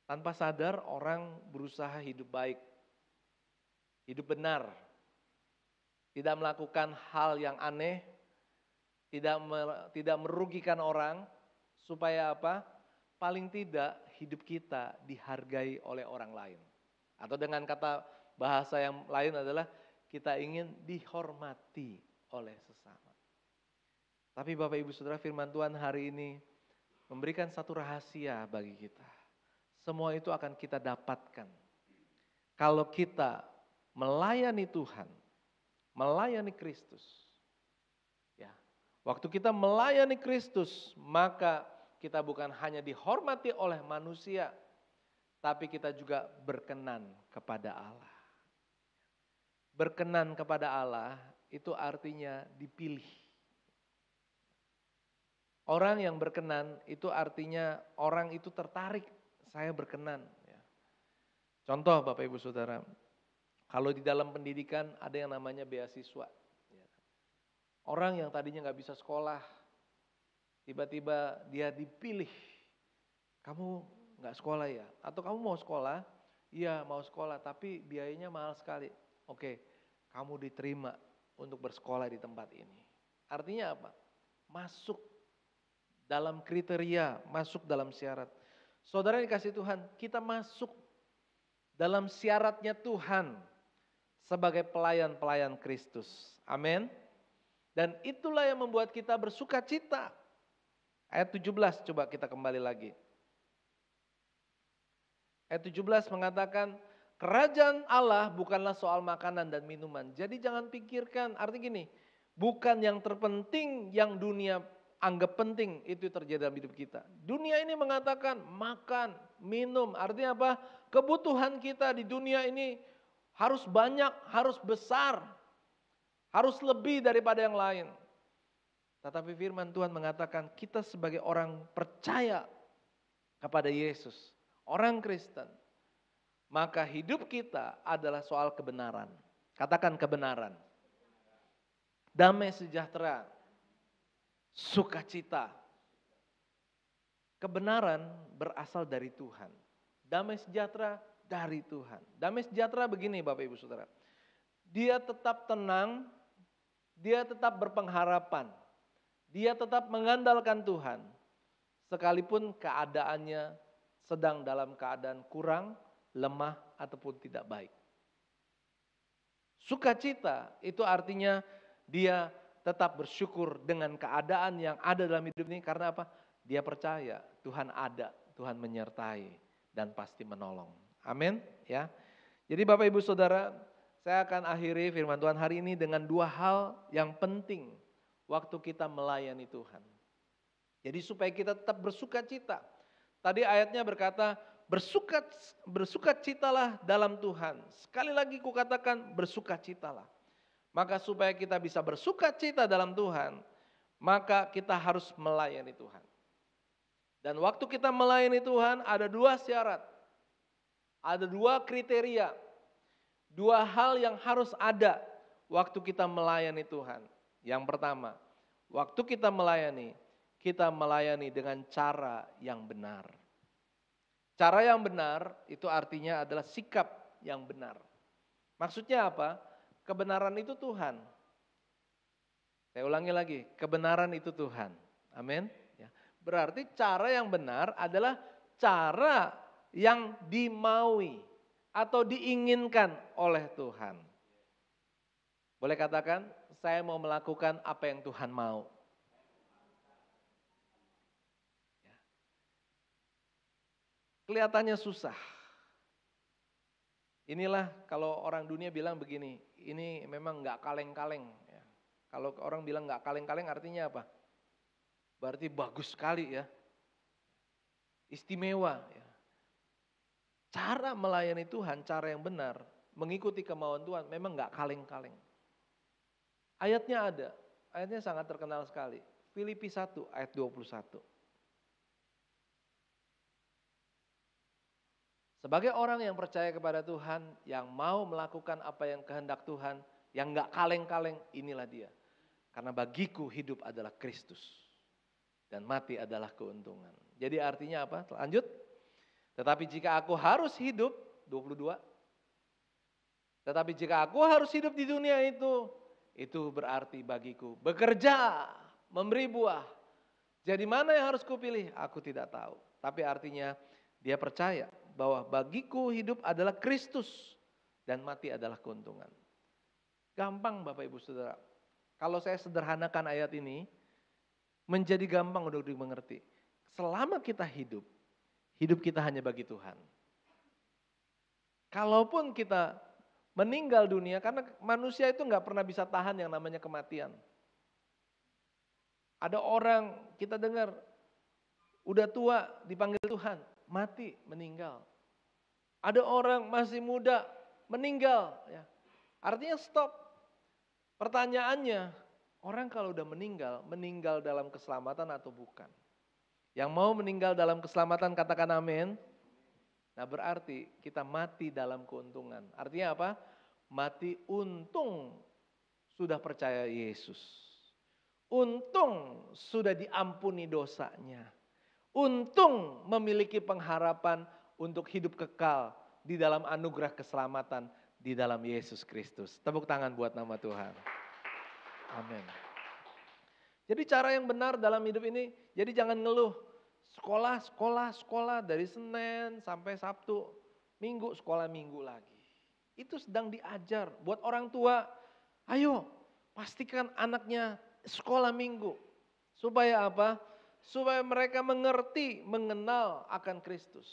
Tanpa sadar orang berusaha hidup baik, hidup benar, tidak melakukan hal yang aneh, tidak merugikan orang, supaya apa? Paling tidak hidup kita dihargai oleh orang lain. Atau dengan kata bahasa yang lain adalah kita ingin dihormati oleh sesama. Tapi Bapak Ibu Saudara, firman Tuhan hari ini memberikan satu rahasia bagi kita. Semua itu akan kita dapatkan kalau kita melayani Tuhan, melayani Kristus. Ya, waktu kita melayani Kristus, maka kita bukan hanya dihormati oleh manusia, tapi kita juga berkenan kepada Allah. Berkenan kepada Allah itu artinya dipilih. Orang yang berkenan itu artinya orang itu tertarik, saya berkenan. Contoh Bapak Ibu Saudara, kalau di dalam pendidikan ada yang namanya beasiswa. Orang yang tadinya nggak bisa sekolah, tiba-tiba dia dipilih. Kamu nggak sekolah ya? Atau kamu mau sekolah? Iya mau sekolah, tapi biayanya mahal sekali. Oke, kamu diterima untuk bersekolah di tempat ini. Artinya apa? Masuk dalam kriteria, masuk dalam syarat. Saudara dikasih Tuhan, kita masuk dalam syaratnya Tuhan sebagai pelayan-pelayan Kristus. Amin. Dan itulah yang membuat kita bersuka cita. Ayat 17 coba kita kembali lagi. Ayat 17 mengatakan, kerajaan Allah bukanlah soal makanan dan minuman. Jadi jangan pikirkan, artinya gini, bukan yang terpenting yang dunia anggap penting itu terjadi dalam hidup kita. Dunia ini mengatakan makan, minum, artinya apa? Kebutuhan kita di dunia ini harus banyak, harus besar, harus lebih daripada yang lain. Tetapi firman Tuhan mengatakan kita sebagai orang percaya kepada Yesus, orang Kristen, maka hidup kita adalah soal kebenaran. Katakan kebenaran. Damai sejahtera. Sukacita. Kebenaran berasal dari Tuhan. Damai sejahtera dari Tuhan. Damai sejahtera begini Bapak Ibu Saudara. Dia tetap tenang, dia tetap berpengharapan, dia tetap mengandalkan Tuhan. Sekalipun keadaannya sedang dalam keadaan kurang, lemah, ataupun tidak baik. Sukacita itu artinya dia tetap bersyukur dengan keadaan yang ada dalam hidup ini. Karena apa? Dia percaya Tuhan ada, Tuhan menyertai dan pasti menolong. Amin. Ya. Jadi Bapak Ibu Saudara, saya akan akhiri firman Tuhan hari ini dengan dua hal yang penting waktu kita melayani Tuhan. Jadi supaya kita tetap bersukacita. Tadi ayatnya berkata, bersukacitalah dalam Tuhan. Sekali lagi kukatakan bersukacitalah. Maka supaya kita bisa bersukacita dalam Tuhan, maka kita harus melayani Tuhan. Dan waktu kita melayani Tuhan ada dua syarat. Ada dua kriteria. Dua hal yang harus ada waktu kita melayani Tuhan. Yang pertama, waktu kita melayani dengan cara yang benar. Cara yang benar itu artinya adalah sikap yang benar. Maksudnya apa? Kebenaran itu Tuhan. Saya ulangi lagi, kebenaran itu Tuhan. Amin. Ya. Berarti cara yang benar adalah cara yang dimaui atau diinginkan oleh Tuhan. Boleh katakan, saya mau melakukan apa yang Tuhan mau. Ya. Kelihatannya susah. Inilah kalau orang dunia bilang begini, ini memang nggak kaleng-kaleng. Ya. Kalau orang bilang nggak kaleng-kaleng artinya apa? Berarti bagus sekali ya, istimewa. Ya. Cara melayani Tuhan, cara yang benar, mengikuti kemauan Tuhan memang nggak kaleng-kaleng. Ayatnya ada, ayatnya sangat terkenal sekali. Filipi 1 ayat 21. Sebagai orang yang percaya kepada Tuhan, yang mau melakukan apa yang kehendak Tuhan, yang gak kaleng-kaleng, inilah dia. Karena bagiku hidup adalah Kristus dan mati adalah keuntungan. Jadi artinya apa? Lanjut. Tetapi jika aku harus hidup, 22. Tetapi jika aku harus hidup di dunia itu berarti bagiku bekerja, memberi buah. Jadi mana yang harus kupilih? Aku tidak tahu. Tapi artinya dia percaya bahwa bagiku hidup adalah Kristus dan mati adalah keuntungan. Gampang Bapak Ibu Saudara. Kalau saya sederhanakan ayat ini, menjadi gampang untuk dimengerti. Selama kita hidup kita hanya bagi Tuhan. Kalaupun kita meninggal dunia, karena manusia itu nggak pernah bisa tahan yang namanya kematian. Ada orang kita dengar, udah tua dipanggil Tuhan, mati, meninggal. Ada orang masih muda, meninggal. Ya. Artinya stop. Pertanyaannya, orang kalau udah meninggal dalam keselamatan atau bukan? Yang mau meninggal dalam keselamatan katakan amin. Nah berarti kita mati dalam keuntungan. Artinya apa? Mati untung sudah percaya Yesus. Untung sudah diampuni dosanya. Untung memiliki pengharapan untuk hidup kekal di dalam anugerah keselamatan di dalam Yesus Kristus. Tepuk tangan buat nama Tuhan. Amin. Jadi cara yang benar dalam hidup ini, jadi jangan ngeluh. Sekolah dari Senin sampai Sabtu, Minggu sekolah Minggu lagi. Itu sedang diajar buat orang tua. Ayo pastikan anaknya sekolah Minggu. Supaya apa? Supaya mereka mengerti, mengenal akan Kristus.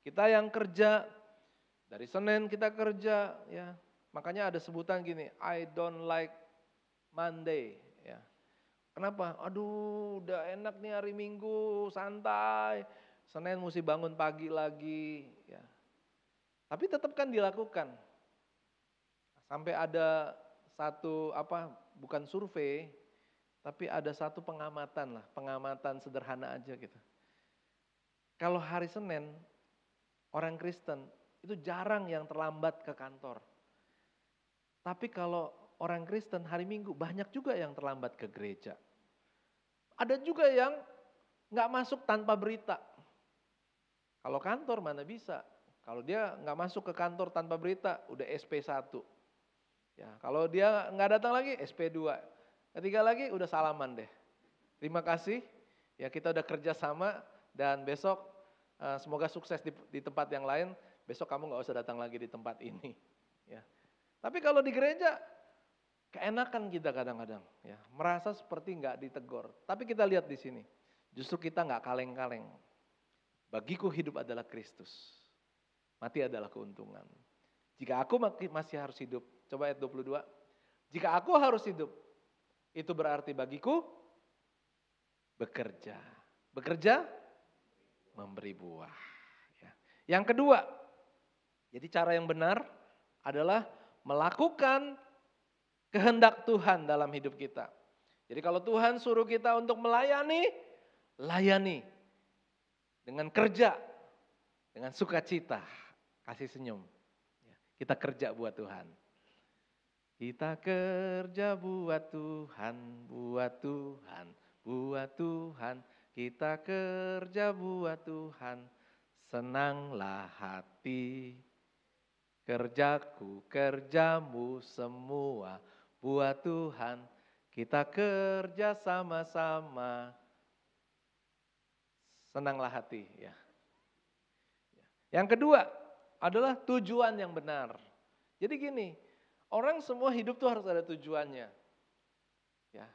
Kita yang kerja, dari Senin kita kerja, ya. Makanya ada sebutan gini, I don't like Monday. Ya. Kenapa? Aduh udah enak nih hari Minggu, santai. Senin mesti bangun pagi lagi. Ya. Tapi tetap kan dilakukan. Sampai ada satu bukan survei, tapi ada satu pengamatan lah, pengamatan sederhana aja gitu. Kalau hari Senin, orang Kristen itu jarang yang terlambat ke kantor. Tapi kalau orang Kristen hari Minggu banyak juga yang terlambat ke gereja. Ada juga yang nggak masuk tanpa berita. Kalau kantor mana bisa. Kalau dia nggak masuk ke kantor tanpa berita, udah SP1. Ya, kalau dia nggak datang lagi, SP2. Ketiga lagi udah salaman deh. Terima kasih, ya kita udah kerja sama dan besok semoga sukses di tempat yang lain. Besok kamu nggak usah datang lagi di tempat ini. Ya. Tapi kalau di gereja, keenakan kita kadang-kadang, ya merasa seperti nggak ditegur. Tapi kita lihat di sini, justru kita nggak kaleng-kaleng. Bagiku hidup adalah Kristus, mati adalah keuntungan. Jika aku masih harus hidup, coba ayat 22. Jika aku harus hidup, itu berarti bagiku bekerja. Bekerja, memberi buah. Ya. Yang kedua, jadi cara yang benar adalah melakukan kehendak Tuhan dalam hidup kita. Jadi kalau Tuhan suruh kita untuk melayani, layani. Dengan kerja, dengan sukacita, kasih senyum. Kita kerja buat Tuhan. Kita kerja buat Tuhan, buat Tuhan, buat Tuhan. Kita kerja buat Tuhan, senanglah hati. Kerjaku, kerjamu semua buat Tuhan, kita kerja sama-sama, senanglah hati. Ya. Yang kedua adalah tujuan yang benar. Jadi gini, orang semua hidup tuh harus ada tujuannya. Ya.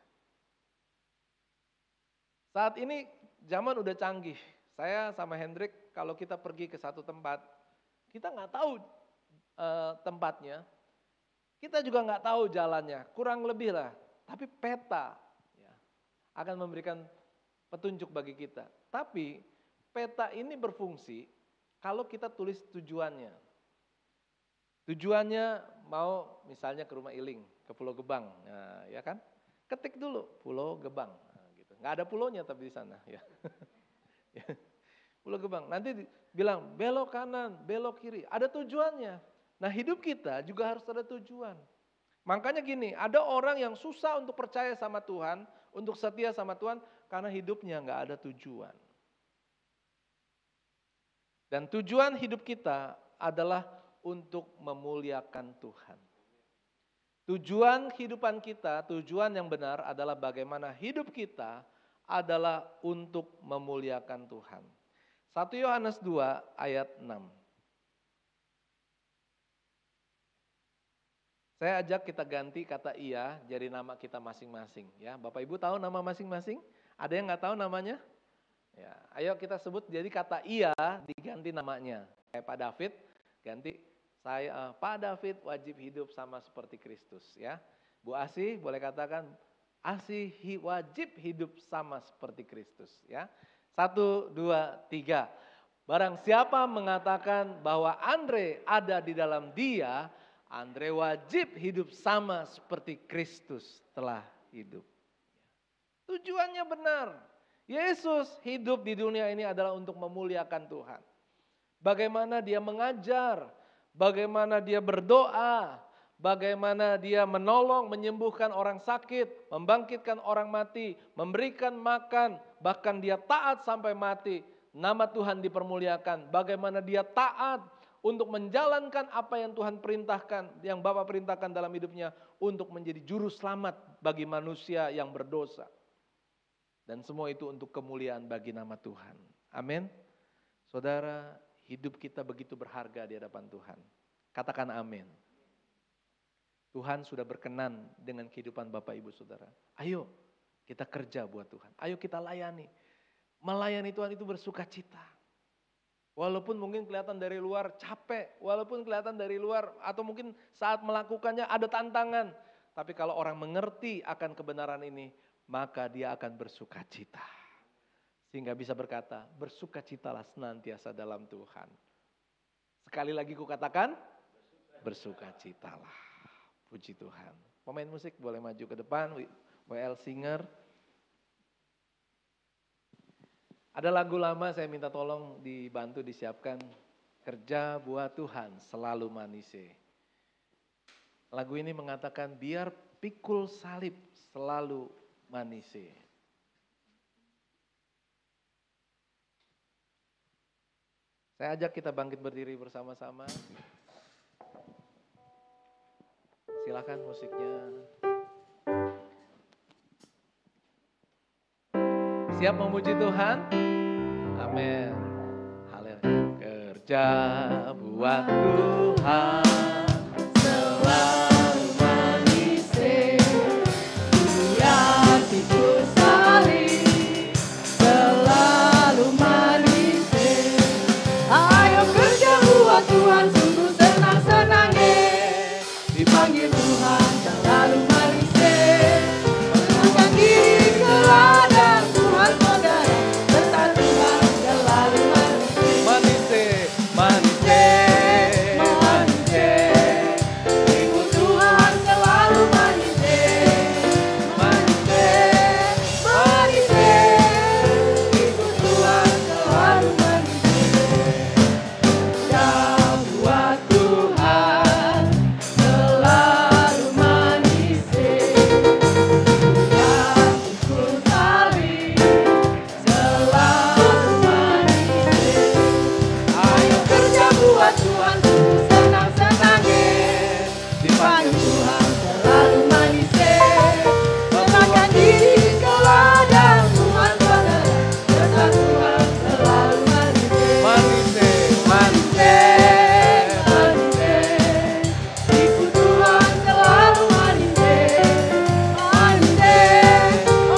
Saat ini zaman udah canggih. Saya sama Hendrik kalau kita pergi ke satu tempat, kita nggak tahu tempatnya, kita juga nggak tahu jalannya, kurang lebih lah. Tapi peta ya, akan memberikan petunjuk bagi kita. Tapi peta ini berfungsi kalau kita tulis tujuannya. Tujuannya mau misalnya ke Rumah Iling, ke Pulau Gebang, nah, ya kan? Ketik dulu Pulau Gebang, nah, gitu. Nggak ada pulaunya tapi di sana. Ya. Pulau Gebang, nanti bilang belok kanan, belok kiri, ada tujuannya. Nah hidup kita juga harus ada tujuan. Makanya gini, ada orang yang susah untuk percaya sama Tuhan, untuk setia sama Tuhan, karena hidupnya nggak ada tujuan. Dan tujuan hidup kita adalah untuk memuliakan Tuhan. Tujuan kehidupan kita, tujuan yang benar adalah bagaimana hidup kita adalah untuk memuliakan Tuhan. 1 Yohanes 2 ayat 6. Saya ajak kita ganti kata iya jadi nama kita masing-masing. Ya, Bapak Ibu tahu nama masing-masing? Ada yang nggak tahu namanya? Ya, ayo kita sebut jadi kata iya diganti namanya. Kayak Pak David ganti saya Pak David wajib hidup sama seperti Kristus. Ya, Bu Asih boleh katakan Asih wajib hidup sama seperti Kristus. Ya, 1, 2, 3. Barang siapa mengatakan bahwa Andre ada di dalam dia, Andre wajib hidup sama seperti Kristus telah hidup. Tujuannya benar. Yesus hidup di dunia ini adalah untuk memuliakan Tuhan. Bagaimana dia mengajar, bagaimana dia berdoa, bagaimana dia menolong, menyembuhkan orang sakit, membangkitkan orang mati, memberikan makan, bahkan dia taat sampai mati. Nama Tuhan dipermuliakan, bagaimana dia taat untuk menjalankan apa yang Tuhan perintahkan, yang Bapa perintahkan dalam hidupnya untuk menjadi juru selamat bagi manusia yang berdosa. Dan semua itu untuk kemuliaan bagi nama Tuhan. Amin. Saudara, hidup kita begitu berharga di hadapan Tuhan. Katakan amin. Tuhan sudah berkenan dengan kehidupan Bapak Ibu Saudara. Ayo kita kerja buat Tuhan. Ayo kita layani. Melayani Tuhan itu bersuka cita. Walaupun mungkin kelihatan dari luar capek, walaupun kelihatan dari luar atau mungkin saat melakukannya ada tantangan. Tapi kalau orang mengerti akan kebenaran ini, maka dia akan bersuka cita. Sehingga bisa berkata, bersukacitalah senantiasa dalam Tuhan. Sekali lagi ku katakan, bersukacitalah. Puji Tuhan. Pemain musik boleh maju ke depan, WL Singer. Ada lagu lama saya minta tolong dibantu disiapkan. Kerja buat Tuhan selalu manise. Lagu ini mengatakan biar pikul salib selalu manise. Saya ajak kita bangkit berdiri bersama-sama. Silakan musiknya. Siap memuji Tuhan? Amin. Haleluya. Kerja buat Tuhan selalu manise. Biar pikul salib selalu manise. Ayo kerja buat Tuhan sungguh senang-senangnya. Dipanggil Tuhan selalu manise. Menurunkan diri ke ladang Tuhan saudara. Serta Tuhan selalu manise. Manise, manise, manise. Ikut Tuhan selalu manise. Manise, manise. Ikut Tuhan selalu manise. Kerja buat Tuhan selalu manise. Biar pikul salib selalu manise. Ayo kerja buat Tuhan sungguh senang-senangnya. Dipanggil Tuhan selalu manise. Serahkan diri ke ladang Tuhan saudara. Serta Tuhan selalu manise. Manise, manise, manise. Ikut Tuhan selalu manise. Manise,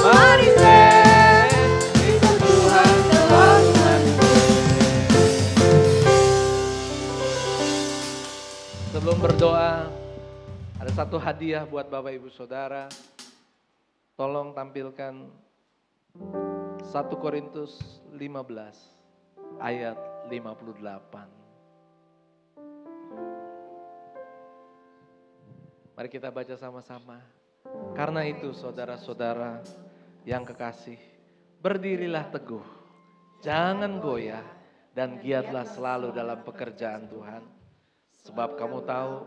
manise. Ikut Tuhan selalu manise. Sebelum berdoa, ada satu hadiah buat Bapak Ibu Saudara. Tolong tampilkan 1 Korintus 15 ayat 58. Mari kita baca sama-sama. Karena itu saudara-saudara yang kekasih, berdirilah teguh, jangan goyah dan giatlah selalu dalam pekerjaan Tuhan. Sebab kamu tahu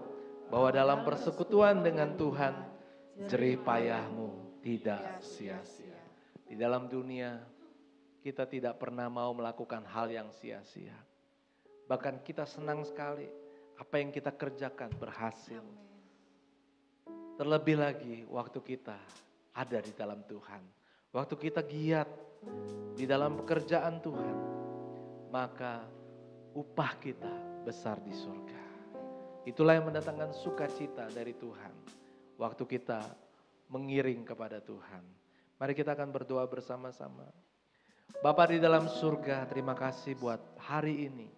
bahwa dalam persekutuan dengan Tuhan, jerih payahmu tidak sia-sia. Di dalam dunia, kita tidak pernah mau melakukan hal yang sia-sia. Bahkan kita senang sekali apa yang kita kerjakan berhasil. Terlebih lagi waktu kita ada di dalam Tuhan. Waktu kita giat di dalam pekerjaan Tuhan, maka upah kita besar di surga. Itulah yang mendatangkan sukacita dari Tuhan. Waktu kita mengiring kepada Tuhan. Mari kita akan berdoa bersama-sama. Bapa di dalam surga, terima kasih buat hari ini.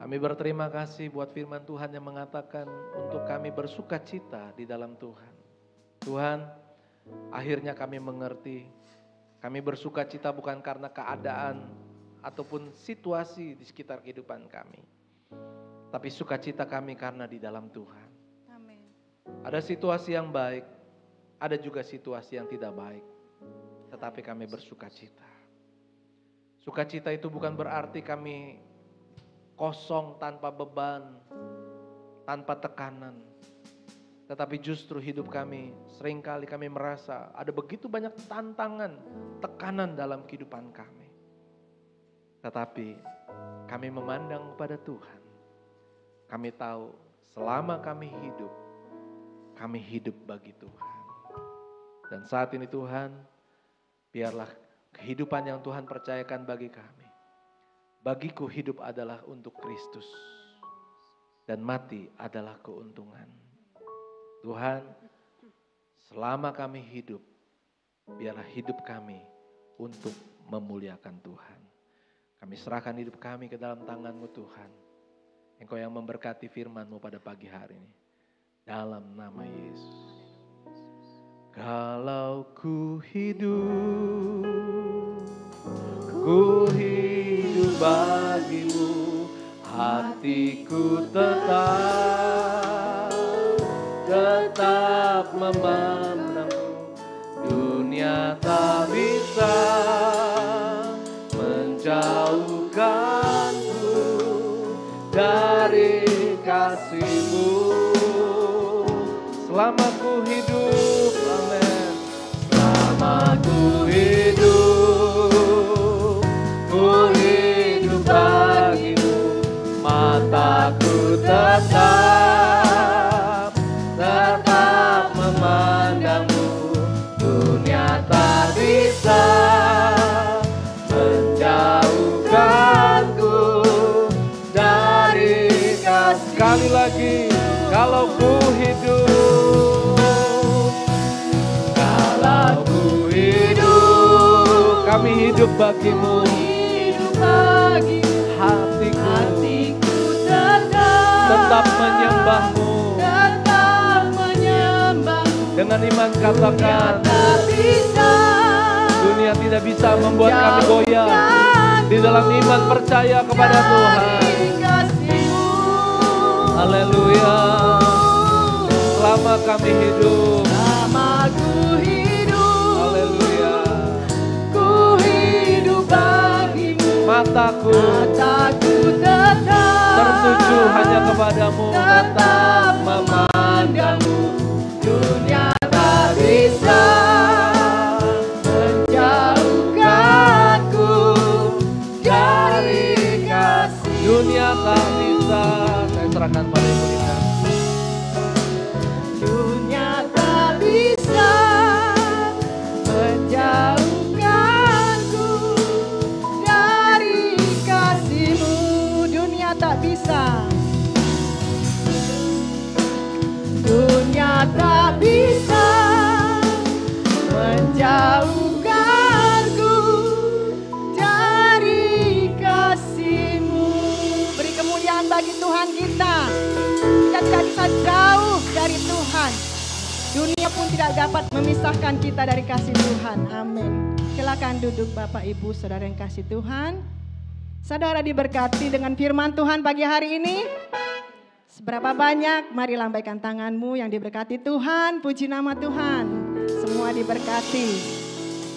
Kami berterima kasih buat firman Tuhan yang mengatakan untuk kami bersukacita di dalam Tuhan. Tuhan, akhirnya kami mengerti. Kami bersukacita bukan karena keadaan ataupun situasi di sekitar kehidupan kami. Tapi sukacita kami karena di dalam Tuhan. Amin. Ada situasi yang baik, ada juga situasi yang tidak baik. Tetapi kami bersukacita. Sukacita itu bukan berarti kami kosong tanpa beban, tanpa tekanan. Tetapi justru hidup kami, seringkali kami merasa ada begitu banyak tantangan, tekanan dalam kehidupan kami. Tetapi kami memandang kepada Tuhan. Kami tahu selama kami hidup bagi Tuhan. Dan saat ini Tuhan, biarlah kehidupan yang Tuhan percayakan bagi kami. Bagiku hidup adalah untuk Kristus dan mati adalah keuntungan. Tuhan, selama kami hidup, biarlah hidup kami untuk memuliakan Tuhan. Kami serahkan hidup kami ke dalam tangan-Mu Tuhan. Engkau yang memberkati firman-Mu pada pagi hari ini. Dalam nama Yesus. Kalau ku hidup bagimu, hatiku tetap memandangmu. Dunia tak bisa menjauhkanku dari kasih-Mu. Selama ku hidup, amin. Selama ku hidup bagimu, mataku tetap memandangmu. Dunia tak bisa menjauhkanku dari kasih. Sekali lagi, kalau ku hidup, kami hidup bagimu. Hatiku tetap menyembahmu. Dengan iman katakan, dunia tidak bisa membuat kami goyah. Di dalam iman percaya kepada Tuhan. Haleluya. Selama kami hidup, haleluya. Ku hidup bagimu. Mataku tetap tertuju hanya kepadamu. Tetap memandangmu. Dunia tak bisa menjauhkanku dari kasih. Dunia tak bisa. Saya serahkan pada Ibu Rina. Dunia tak bisa menjauhkanku dari kasih-Mu. Dunia tak bisa. Dunia tak bisa menjauhkanku dari kasih-Mu. Beri kemuliaan bagi Tuhan kita. Kita tidak bisa jauh dari Tuhan. Dunia pun tidak dapat memisahkan kita dari kasih Tuhan. Amin. Silakan duduk Bapak Ibu Saudara yang kasih Tuhan. Saudara diberkati dengan firman Tuhan pagi hari ini. Seberapa banyak, mari lambaikan tanganmu yang diberkati Tuhan, puji nama Tuhan. Semua diberkati.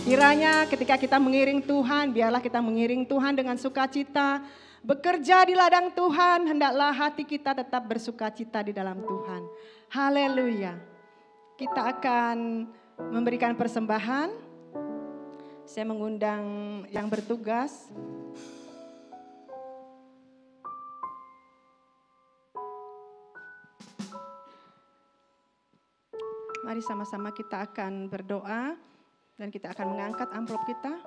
Kiranya ketika kita mengiring Tuhan, biarlah kita mengiring Tuhan dengan sukacita, bekerja di ladang Tuhan, hendaklah hati kita tetap bersukacita di dalam Tuhan. Haleluya. Kita akan memberikan persembahan. Saya mengundang yang bertugas. Mari sama-sama kita akan berdoa dan kita akan mengangkat amplop kita.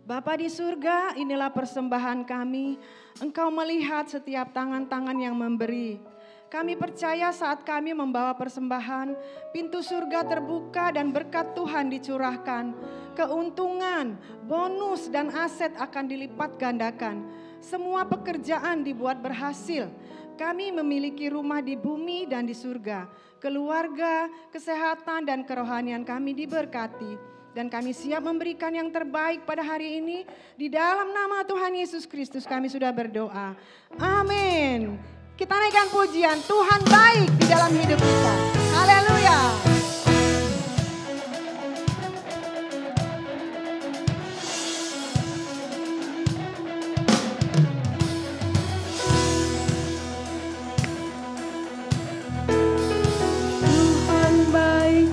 Bapa di surga, inilah persembahan kami. Engkau melihat setiap tangan-tangan yang memberi. Kami percaya saat kami membawa persembahan, pintu surga terbuka dan berkat Tuhan dicurahkan. Keuntungan, bonus dan aset akan dilipat gandakan. Semua pekerjaan dibuat berhasil. Kami memiliki rumah di bumi dan di surga. Keluarga, kesehatan dan kerohanian kami diberkati. Dan kami siap memberikan yang terbaik pada hari ini. Di dalam nama Tuhan Yesus Kristus kami sudah berdoa. Amin. Kita naikkan pujian, Tuhan baik di dalam hidup kita. Haleluya. Tuhan baik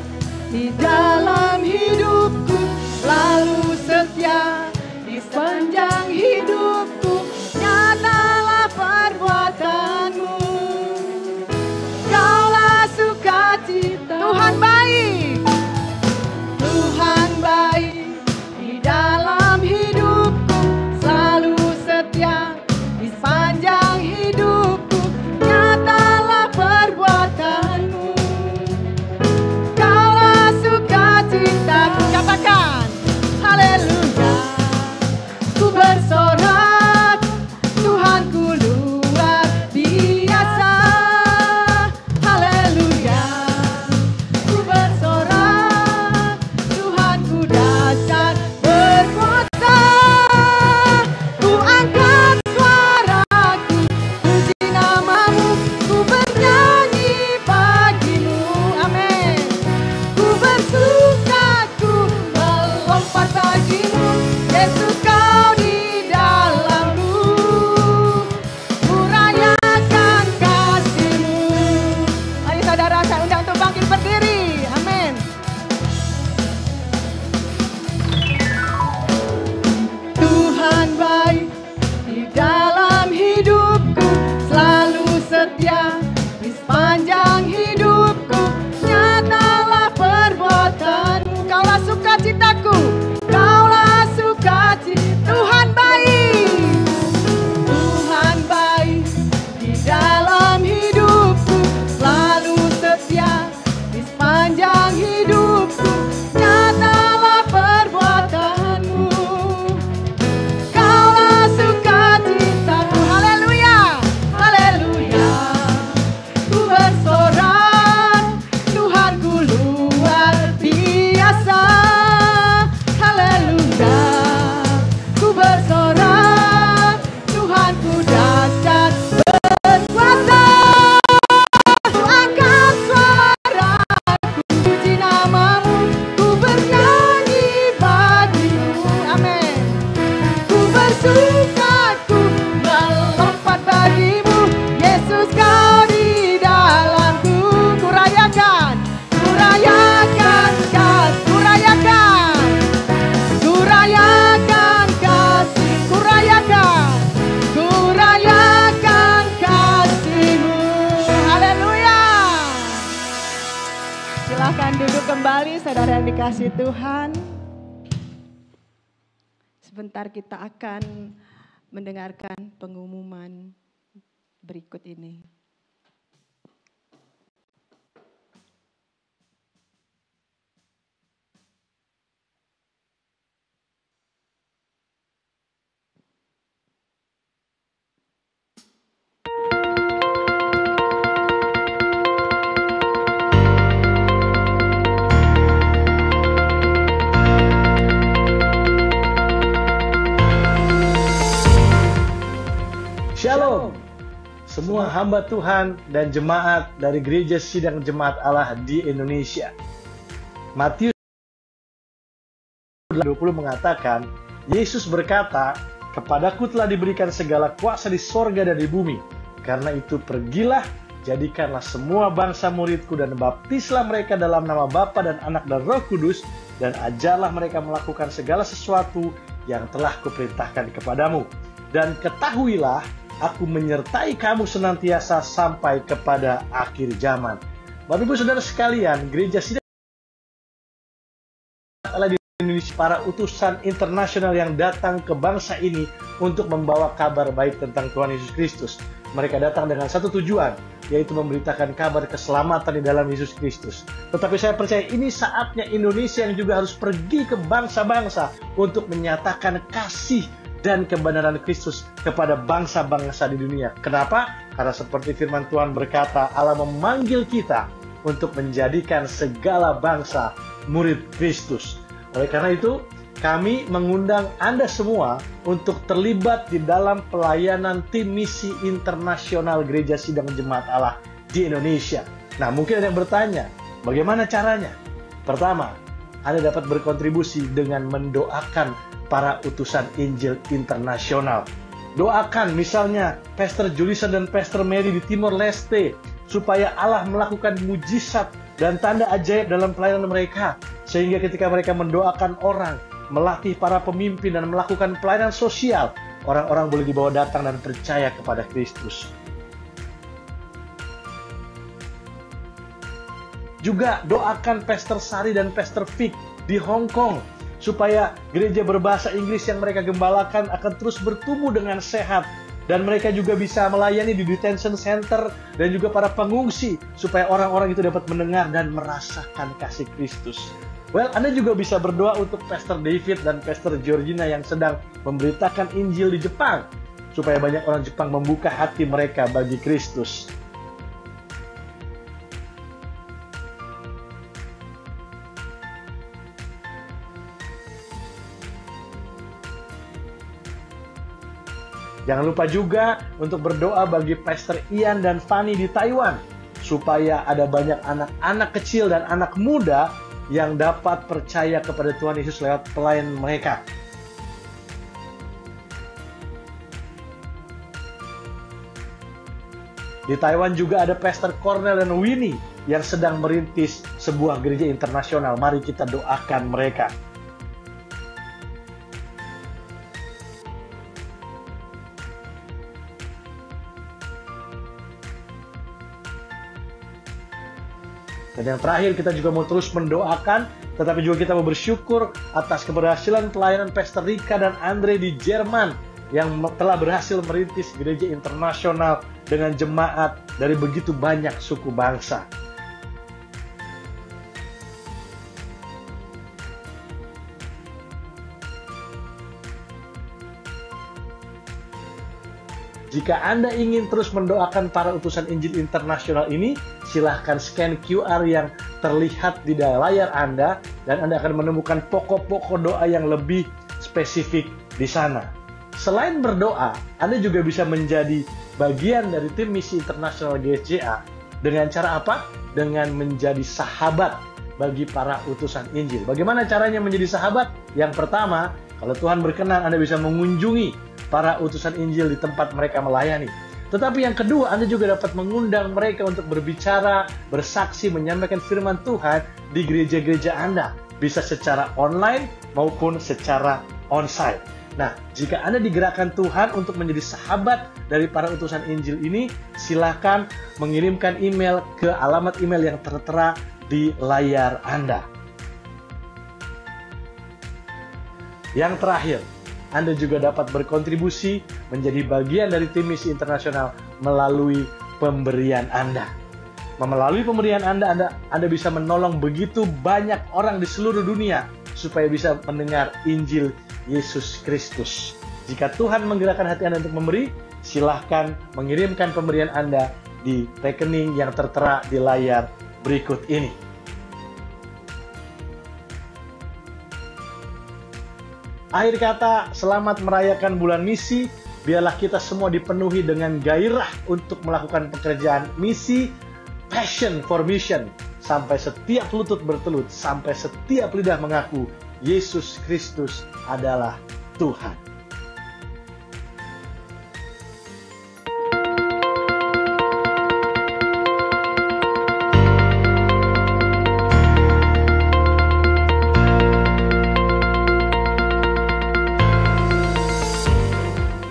di dalam hidupku, selalu setia di sepanjang hidupku. Nyatalah perbuatanmu, Kaulah sukacita. Tuhan baik, Tuhan baik di dalam hidupku, selalu setia di sepanjang hidupku. Nyatalah perbuatanmu, Kaulah sukacitaku. Katakan, haleluya. Ku bersorak, Tuhanku luar biasa. Haleluya. Ku bersorak, Tuhanku dahsyat berkuasa. Ku angkat suaraku, puji namamu, ku bernyanyi bagimu. Amin. Ku bersuka, ku melompat bagimu. Yesus, kau di dalamku. Ku rayakan kasih-Mu. Mari saudara, saya undang untuk bangkit berdiri. Amin. Tuhan baik di dalam hidupku, selalu setia di sepanjang hidupku. Nyatalah perbuatanmu, Kaulah sukacitaku, Kaulah sukacita. Tuhan baik, Tuhan baik di dalam hidupku, selalu setia di sepanjang hidupku. Nyatalah perbuatanmu, Kaulah sukacitaku. Haleluya, haleluya. Ku bersorak, Tuhanku luar biasa. Haleluya. Ku bersorak, Tuhanku dahsyat berkuasa. Ku angkat suaraku, puji namamu, ku bernyanyi bagimu. Amin. Ku bersuka, ku melompat bagimu. Yesus, kau di dalamku. Ku rayakan kasih, ku rayakan kasih, ku rayakan kasih-Mu. Haleluya. Silahkan duduk kembali saudara yang dikasihi Tuhan. Sebentar kita akan mendengarkan pengumuman berikut ini. Shalom, semua hamba Tuhan dan jemaat dari Gereja Sidang Jemaat Allah di Indonesia. Matius 20 mengatakan, Yesus berkata, "Kepadaku telah diberikan segala kuasa di sorga dan di bumi. Karena itu pergilah, jadikanlah semua bangsa muridku dan baptislah mereka dalam nama Bapa dan Anak dan Roh Kudus, dan ajarlah mereka melakukan segala sesuatu yang telah kuperintahkan kepadamu. Dan ketahuilah, aku menyertai kamu senantiasa sampai kepada akhir zaman." Bapak Ibu Saudara sekalian, Gereja Sidang Allah di Indonesia, para utusan internasional yang datang ke bangsa ini untuk membawa kabar baik tentang Tuhan Yesus Kristus. Mereka datang dengan satu tujuan, yaitu memberitakan kabar keselamatan di dalam Yesus Kristus. Tetapi saya percaya ini saatnya Indonesia yang juga harus pergi ke bangsa-bangsa untuk menyatakan kasih dan kebenaran Kristus kepada bangsa-bangsa di dunia. Kenapa? Karena seperti firman Tuhan berkata, Allah memanggil kita untuk menjadikan segala bangsa murid Kristus. Oleh karena itu, kami mengundang Anda semua untuk terlibat di dalam pelayanan tim misi internasional Gereja Sidang Jemaat Allah di Indonesia. Nah, mungkin ada yang bertanya, bagaimana caranya? Pertama, Anda dapat berkontribusi dengan mendoakan para utusan Injil internasional. Doakan misalnya Pastor Julissa dan Pastor Mary di Timor Leste, supaya Allah melakukan mujizat dan tanda ajaib dalam pelayanan mereka. Sehingga ketika mereka mendoakan orang, melatih para pemimpin dan melakukan pelayanan sosial, orang-orang boleh dibawa datang dan percaya kepada Kristus. Juga doakan Pastor Sari dan Pastor Vic di Hong Kong, supaya gereja berbahasa Inggris yang mereka gembalakan akan terus bertumbuh dengan sehat. Dan mereka juga bisa melayani di detention center dan juga para pengungsi, supaya orang-orang itu dapat mendengar dan merasakan kasih Kristus. Well, Anda juga bisa berdoa untuk Pastor David dan Pastor Georgina yang sedang memberitakan Injil di Jepang, supaya banyak orang Jepang membuka hati mereka bagi Kristus. Jangan lupa juga untuk berdoa bagi Pastor Ian dan Fanny di Taiwan, supaya ada banyak anak-anak kecil dan anak muda yang dapat percaya kepada Tuhan Yesus lewat pelayanan mereka. Di Taiwan juga ada Pastor Cornel dan Winnie yang sedang merintis sebuah gereja internasional. Mari kita doakan mereka. Dan yang terakhir, kita juga mau terus mendoakan, tetapi juga kita mau bersyukur atas keberhasilan pelayanan Pastor Rika dan Andre di Jerman yang telah berhasil merintis gereja internasional dengan jemaat dari begitu banyak suku bangsa. Jika Anda ingin terus mendoakan para utusan Injil internasional ini, silahkan scan QR yang terlihat di layar Anda, dan Anda akan menemukan pokok-pokok doa yang lebih spesifik di sana. Selain berdoa, Anda juga bisa menjadi bagian dari tim misi internasional GSJA. Dengan cara apa? Dengan menjadi sahabat bagi para utusan Injil. Bagaimana caranya menjadi sahabat? Yang pertama, kalau Tuhan berkenan, Anda bisa mengunjungi para utusan Injil di tempat mereka melayani. Tetapi yang kedua, Anda juga dapat mengundang mereka untuk berbicara, bersaksi, menyampaikan firman Tuhan di gereja-gereja Anda. Bisa secara online maupun secara onsite. Nah, jika Anda digerakkan Tuhan untuk menjadi sahabat dari para utusan Injil ini, silakan mengirimkan email ke alamat email yang tertera di layar Anda. Yang terakhir, Anda juga dapat berkontribusi menjadi bagian dari tim misi internasional melalui pemberian Anda. Melalui pemberian Anda bisa menolong begitu banyak orang di seluruh dunia supaya bisa mendengar Injil Yesus Kristus. Jika Tuhan menggerakkan hati Anda untuk memberi, silahkan mengirimkan pemberian Anda di rekening yang tertera di layar berikut ini. Akhir kata, selamat merayakan bulan misi. Biarlah kita semua dipenuhi dengan gairah untuk melakukan pekerjaan misi, passion for mission, sampai setiap lutut bertelut, sampai setiap lidah mengaku Yesus Kristus adalah Tuhan.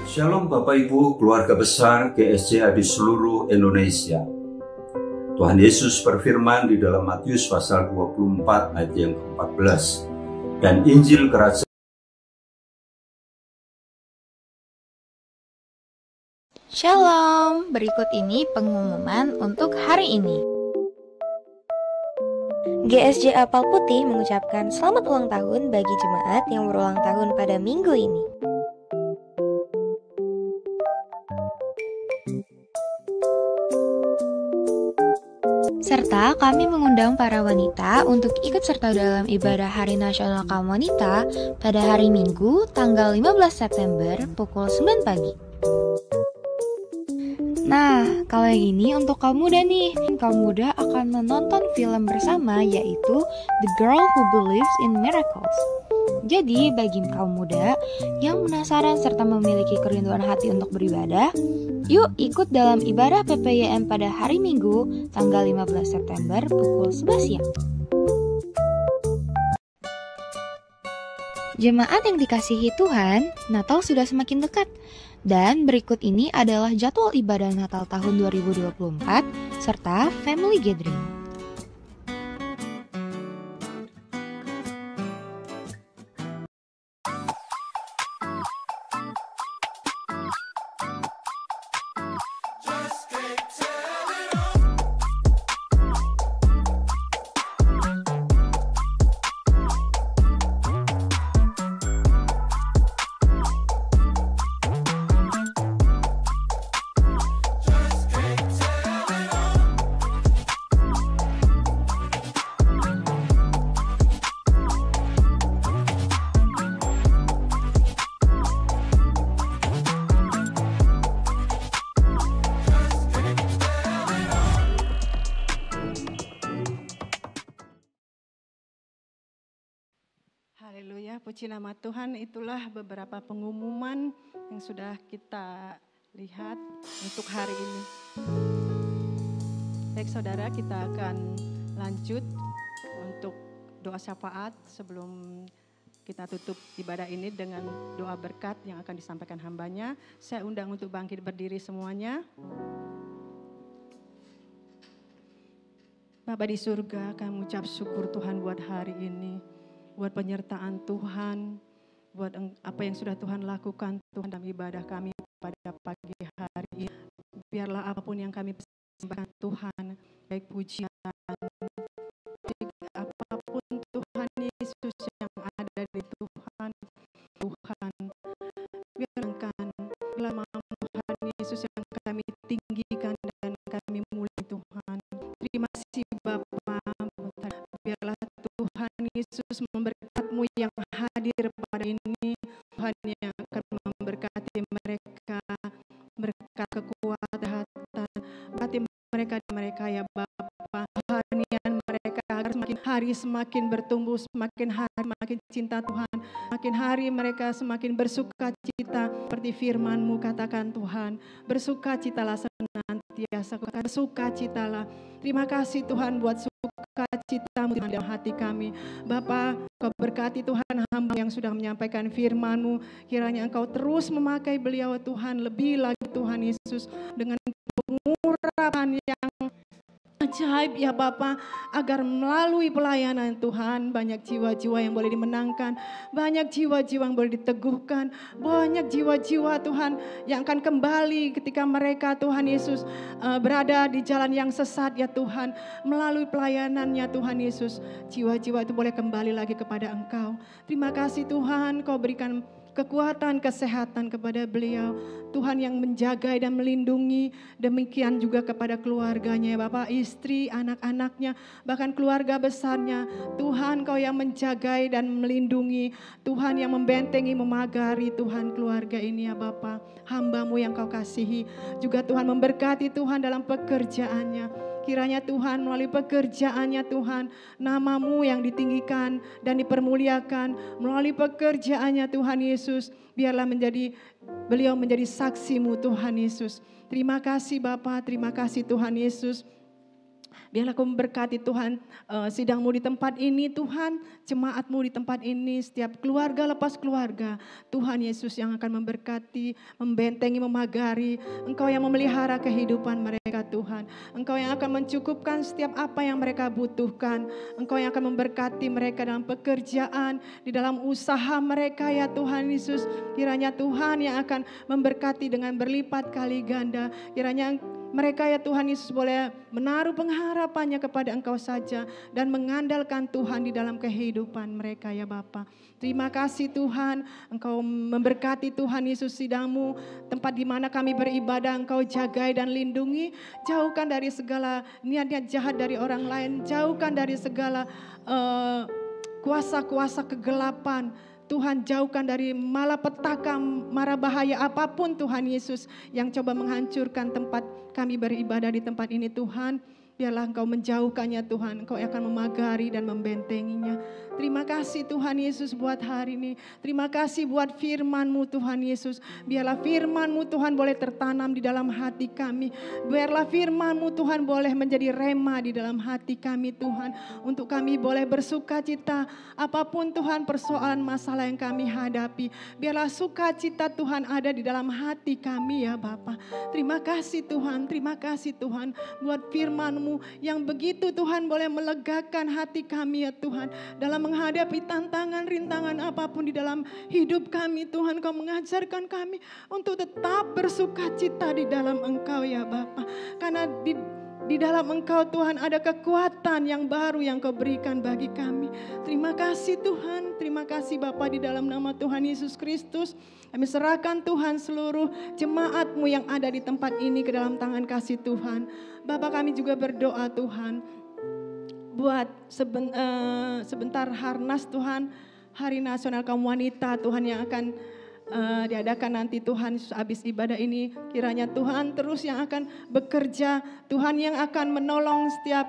Shalom Bapak Ibu, keluarga besar GSJA di seluruh Indonesia. Tuhan Yesus berfirman di dalam Matius pasal 24 ayat yang ke-14. Dan Injil Kerajaan. Shalom, berikut ini pengumuman untuk hari ini. GSJA Palputih mengucapkan selamat ulang tahun bagi jemaat yang berulang tahun pada minggu ini. Serta kami mengundang para wanita untuk ikut serta dalam ibadah Hari Nasional Kaum Wanita pada hari Minggu tanggal 15 September pukul 9 pagi. Nah, kalau yang ini untuk kaum muda nih. Kaum muda akan menonton film bersama yaitu The Girl Who Believes in Miracles. Jadi, bagi kaum muda yang penasaran serta memiliki kerinduan hati untuk beribadah, yuk ikut dalam ibadah PPYM pada hari Minggu, tanggal 15 September pukul 11 siang. Jemaat yang dikasihi Tuhan, Natal sudah semakin dekat. Dan berikut ini adalah jadwal ibadah Natal tahun 2024 serta family gathering. Haleluya, puji nama Tuhan. Itulah beberapa pengumuman yang sudah kita lihat untuk hari ini. Baik saudara, kita akan lanjut untuk doa syafaat sebelum kita tutup ibadah ini dengan doa berkat yang akan disampaikan hambanya. Saya undang untuk bangkit berdiri semuanya. Bapa di surga, kami ucap syukur Tuhan buat hari ini. Buat penyertaan Tuhan, buat apa yang sudah Tuhan lakukan Tuhan dalam ibadah kami pada pagi hari ini. Biarlah apapun yang kami persembahkan Tuhan, baik pujian, apapun Tuhan Yesus yang ada di Tuhan, biarkan Tuhan Yesus yang kami tinggikan dan kami muliakan Tuhan. Terima kasih Bapa, biarlah Tuhan Yesus memberkat-Mu yang hadir pada ini. Tuhan yang akan memberkati mereka, berkat kekuatan, berkati mereka ya Bapa. Harian mereka agar semakin hari semakin bertumbuh, semakin hari semakin cinta Tuhan, makin hari mereka semakin bersuka cita seperti firman-Mu katakan Tuhan. Bersukacitalah senantiasa, bersukacitalah. Terima kasih Tuhan buat sukacita-Mu dalam hati kami. Bapa, Kau berkati Tuhan hamba yang sudah menyampaikan firman-Mu. Kiranya Engkau terus memakai beliau Tuhan, lebih lagi Tuhan Yesus dengan pengurapan yang ajaib ya Bapa, agar melalui pelayanan Tuhan banyak jiwa-jiwa yang boleh dimenangkan, banyak jiwa-jiwa yang boleh diteguhkan, banyak jiwa-jiwa Tuhan yang akan kembali ketika mereka Tuhan Yesus berada di jalan yang sesat ya Tuhan. Melalui pelayanannya Tuhan Yesus, jiwa-jiwa itu boleh kembali lagi kepada Engkau. Terima kasih Tuhan, Kau berikan kekuatan, kesehatan kepada beliau. Tuhan yang menjaga dan melindungi, demikian juga kepada keluarganya, Bapak, istri, anak-anaknya, bahkan keluarga besarnya. Tuhan, Kau yang menjaga dan melindungi, Tuhan yang membentengi, memagari Tuhan keluarga ini ya Bapak. Hamba-Mu yang Kau kasihi, juga Tuhan memberkati Tuhan dalam pekerjaannya. Kiranya Tuhan melalui pekerjaannya Tuhan, nama-Mu yang ditinggikan dan dipermuliakan. Melalui pekerjaannya Tuhan Yesus, biarlah beliau menjadi saksi-Mu Tuhan Yesus. Terima kasih Bapa, terima kasih Tuhan Yesus. Biarlah Kau memberkati Tuhan sidang-Mu di tempat ini Tuhan, jemaat-Mu di tempat ini, setiap keluarga lepas keluarga. Tuhan Yesus yang akan memberkati, membentengi, memagari. Engkau yang memelihara kehidupan mereka Tuhan. Engkau yang akan mencukupkan setiap apa yang mereka butuhkan. Engkau yang akan memberkati mereka dalam pekerjaan, di dalam usaha mereka ya Tuhan Yesus. Kiranya Tuhan yang akan memberkati dengan berlipat kali ganda. Kiranya mereka ya Tuhan Yesus boleh menaruh pengharapannya kepada Engkau saja dan mengandalkan Tuhan di dalam kehidupan mereka ya Bapa. Terima kasih Tuhan, Engkau memberkati Tuhan Yesus sidang-Mu, tempat di mana kami beribadah Engkau jagai dan lindungi. Jauhkan dari segala niat-niat jahat dari orang lain, jauhkan dari segala kuasa-kuasa kegelapan. Tuhan jauhkan dari malapetaka, mara bahaya apapun Tuhan Yesus yang coba menghancurkan tempat kami beribadah di tempat ini Tuhan. Biarlah Engkau menjauhkannya Tuhan, Engkau akan memagari dan membentenginya. Terima kasih Tuhan Yesus buat hari ini. Terima kasih buat firman-Mu Tuhan Yesus. Biarlah firman-Mu Tuhan boleh tertanam di dalam hati kami. Biarlah firman-Mu Tuhan boleh menjadi rema di dalam hati kami Tuhan. Untuk kami boleh bersuka cita apapun Tuhan persoalan masalah yang kami hadapi. Biarlah sukacita Tuhan ada di dalam hati kami ya Bapa. Terima kasih Tuhan buat firman-Mu yang begitu Tuhan boleh melegakan hati kami ya Tuhan. Dalam menghadapi tantangan, rintangan apapun di dalam hidup kami Tuhan, Kau mengajarkan kami untuk tetap bersuka cita di dalam Engkau ya Bapa. Karena di dalam Engkau Tuhan ada kekuatan yang baru yang Kau berikan bagi kami. Terima kasih Tuhan, terima kasih Bapa, di dalam nama Tuhan Yesus Kristus. Kami serahkan Tuhan seluruh jemaat-Mu yang ada di tempat ini ke dalam tangan kasih Tuhan. Bapa, kami juga berdoa Tuhan buat sebentar Harnas Tuhan, Hari Nasional Kaum Wanita Tuhan yang akan diadakan nanti Tuhan habis ibadah ini. Kiranya Tuhan terus yang akan bekerja, Tuhan yang akan menolong setiap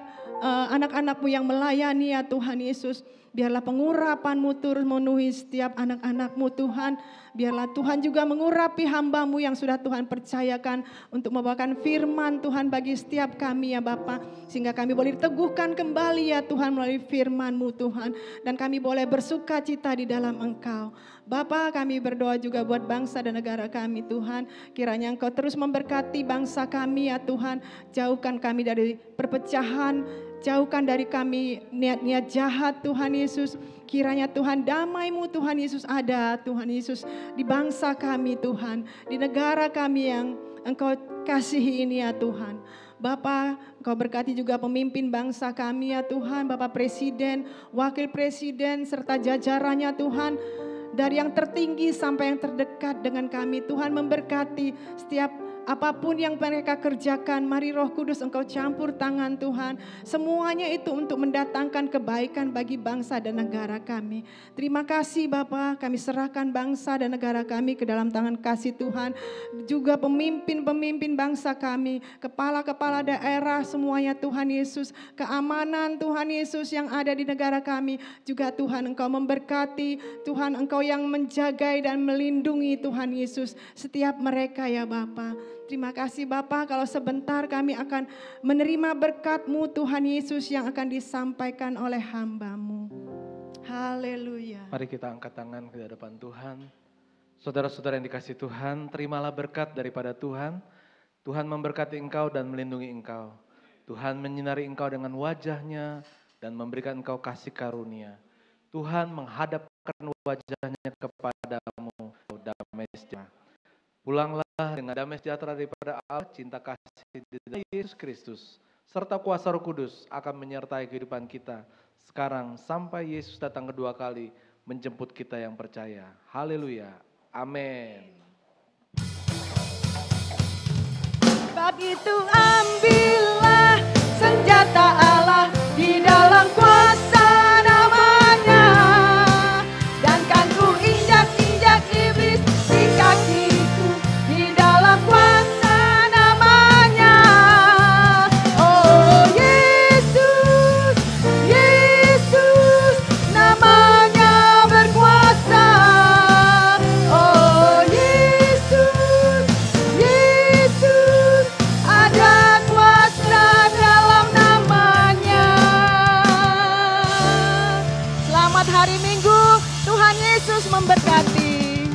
anak-anak-Mu yang melayani ya Tuhan Yesus. Biarlah pengurapan-Mu turut memenuhi setiap anak-anak-Mu Tuhan. Biarlah Tuhan juga mengurapi hamba-Mu yang sudah Tuhan percayakan untuk membawakan firman Tuhan bagi setiap kami ya Bapa. Sehingga kami boleh diteguhkan kembali ya Tuhan melalui firman-Mu Tuhan. Dan kami boleh bersuka cita di dalam Engkau. Bapa, kami berdoa juga buat bangsa dan negara kami Tuhan. Kiranya Engkau terus memberkati bangsa kami ya Tuhan. Jauhkan kami dari perpecahan, jauhkan dari kami niat-niat jahat Tuhan Yesus. Kiranya Tuhan damai-Mu Tuhan Yesus ada Tuhan Yesus di bangsa kami Tuhan. Di negara kami yang Engkau kasihi ini ya Tuhan. Bapa, Engkau berkati juga pemimpin bangsa kami ya Tuhan. Bapak Presiden, Wakil Presiden serta jajarannya Tuhan. Dari yang tertinggi sampai yang terdekat dengan kami Tuhan, memberkati setiap apapun yang mereka kerjakan. Mari Roh Kudus Engkau campur tangan Tuhan. Semuanya itu untuk mendatangkan kebaikan bagi bangsa dan negara kami. Terima kasih Bapa, kami serahkan bangsa dan negara kami ke dalam tangan kasih Tuhan. Juga pemimpin-pemimpin bangsa kami, kepala-kepala daerah semuanya Tuhan Yesus. Keamanan Tuhan Yesus yang ada di negara kami. Juga Tuhan Engkau memberkati, Tuhan Engkau yang menjagai dan melindungi Tuhan Yesus setiap mereka ya Bapa. Terima kasih Bapa, kalau sebentar kami akan menerima berkat-Mu Tuhan Yesus yang akan disampaikan oleh hamba-Mu. Haleluya. Mari kita angkat tangan ke hadapan Tuhan. Saudara-saudara yang dikasihi Tuhan, terimalah berkat daripada Tuhan. Tuhan memberkati engkau dan melindungi engkau. Tuhan menyinari engkau dengan wajah-Nya dan memberikan engkau kasih karunia. Tuhan menghadapkan wajah-Nya kepadamu, damai sejahtera. Pulanglah dengan damai sejahtera daripada Allah, cinta kasih di Yesus Kristus, serta kuasa Roh Kudus akan menyertai kehidupan kita sekarang sampai Yesus datang kedua kali menjemput kita yang percaya. Haleluya. Amin. Sebab itu ambillah senjata Allah di dalam kuasa nama-Nya, dan kan ku injak-injak iblis di kakiku di dalam kuasa nama-Nya. Oh Tuhan Yesus memberkati.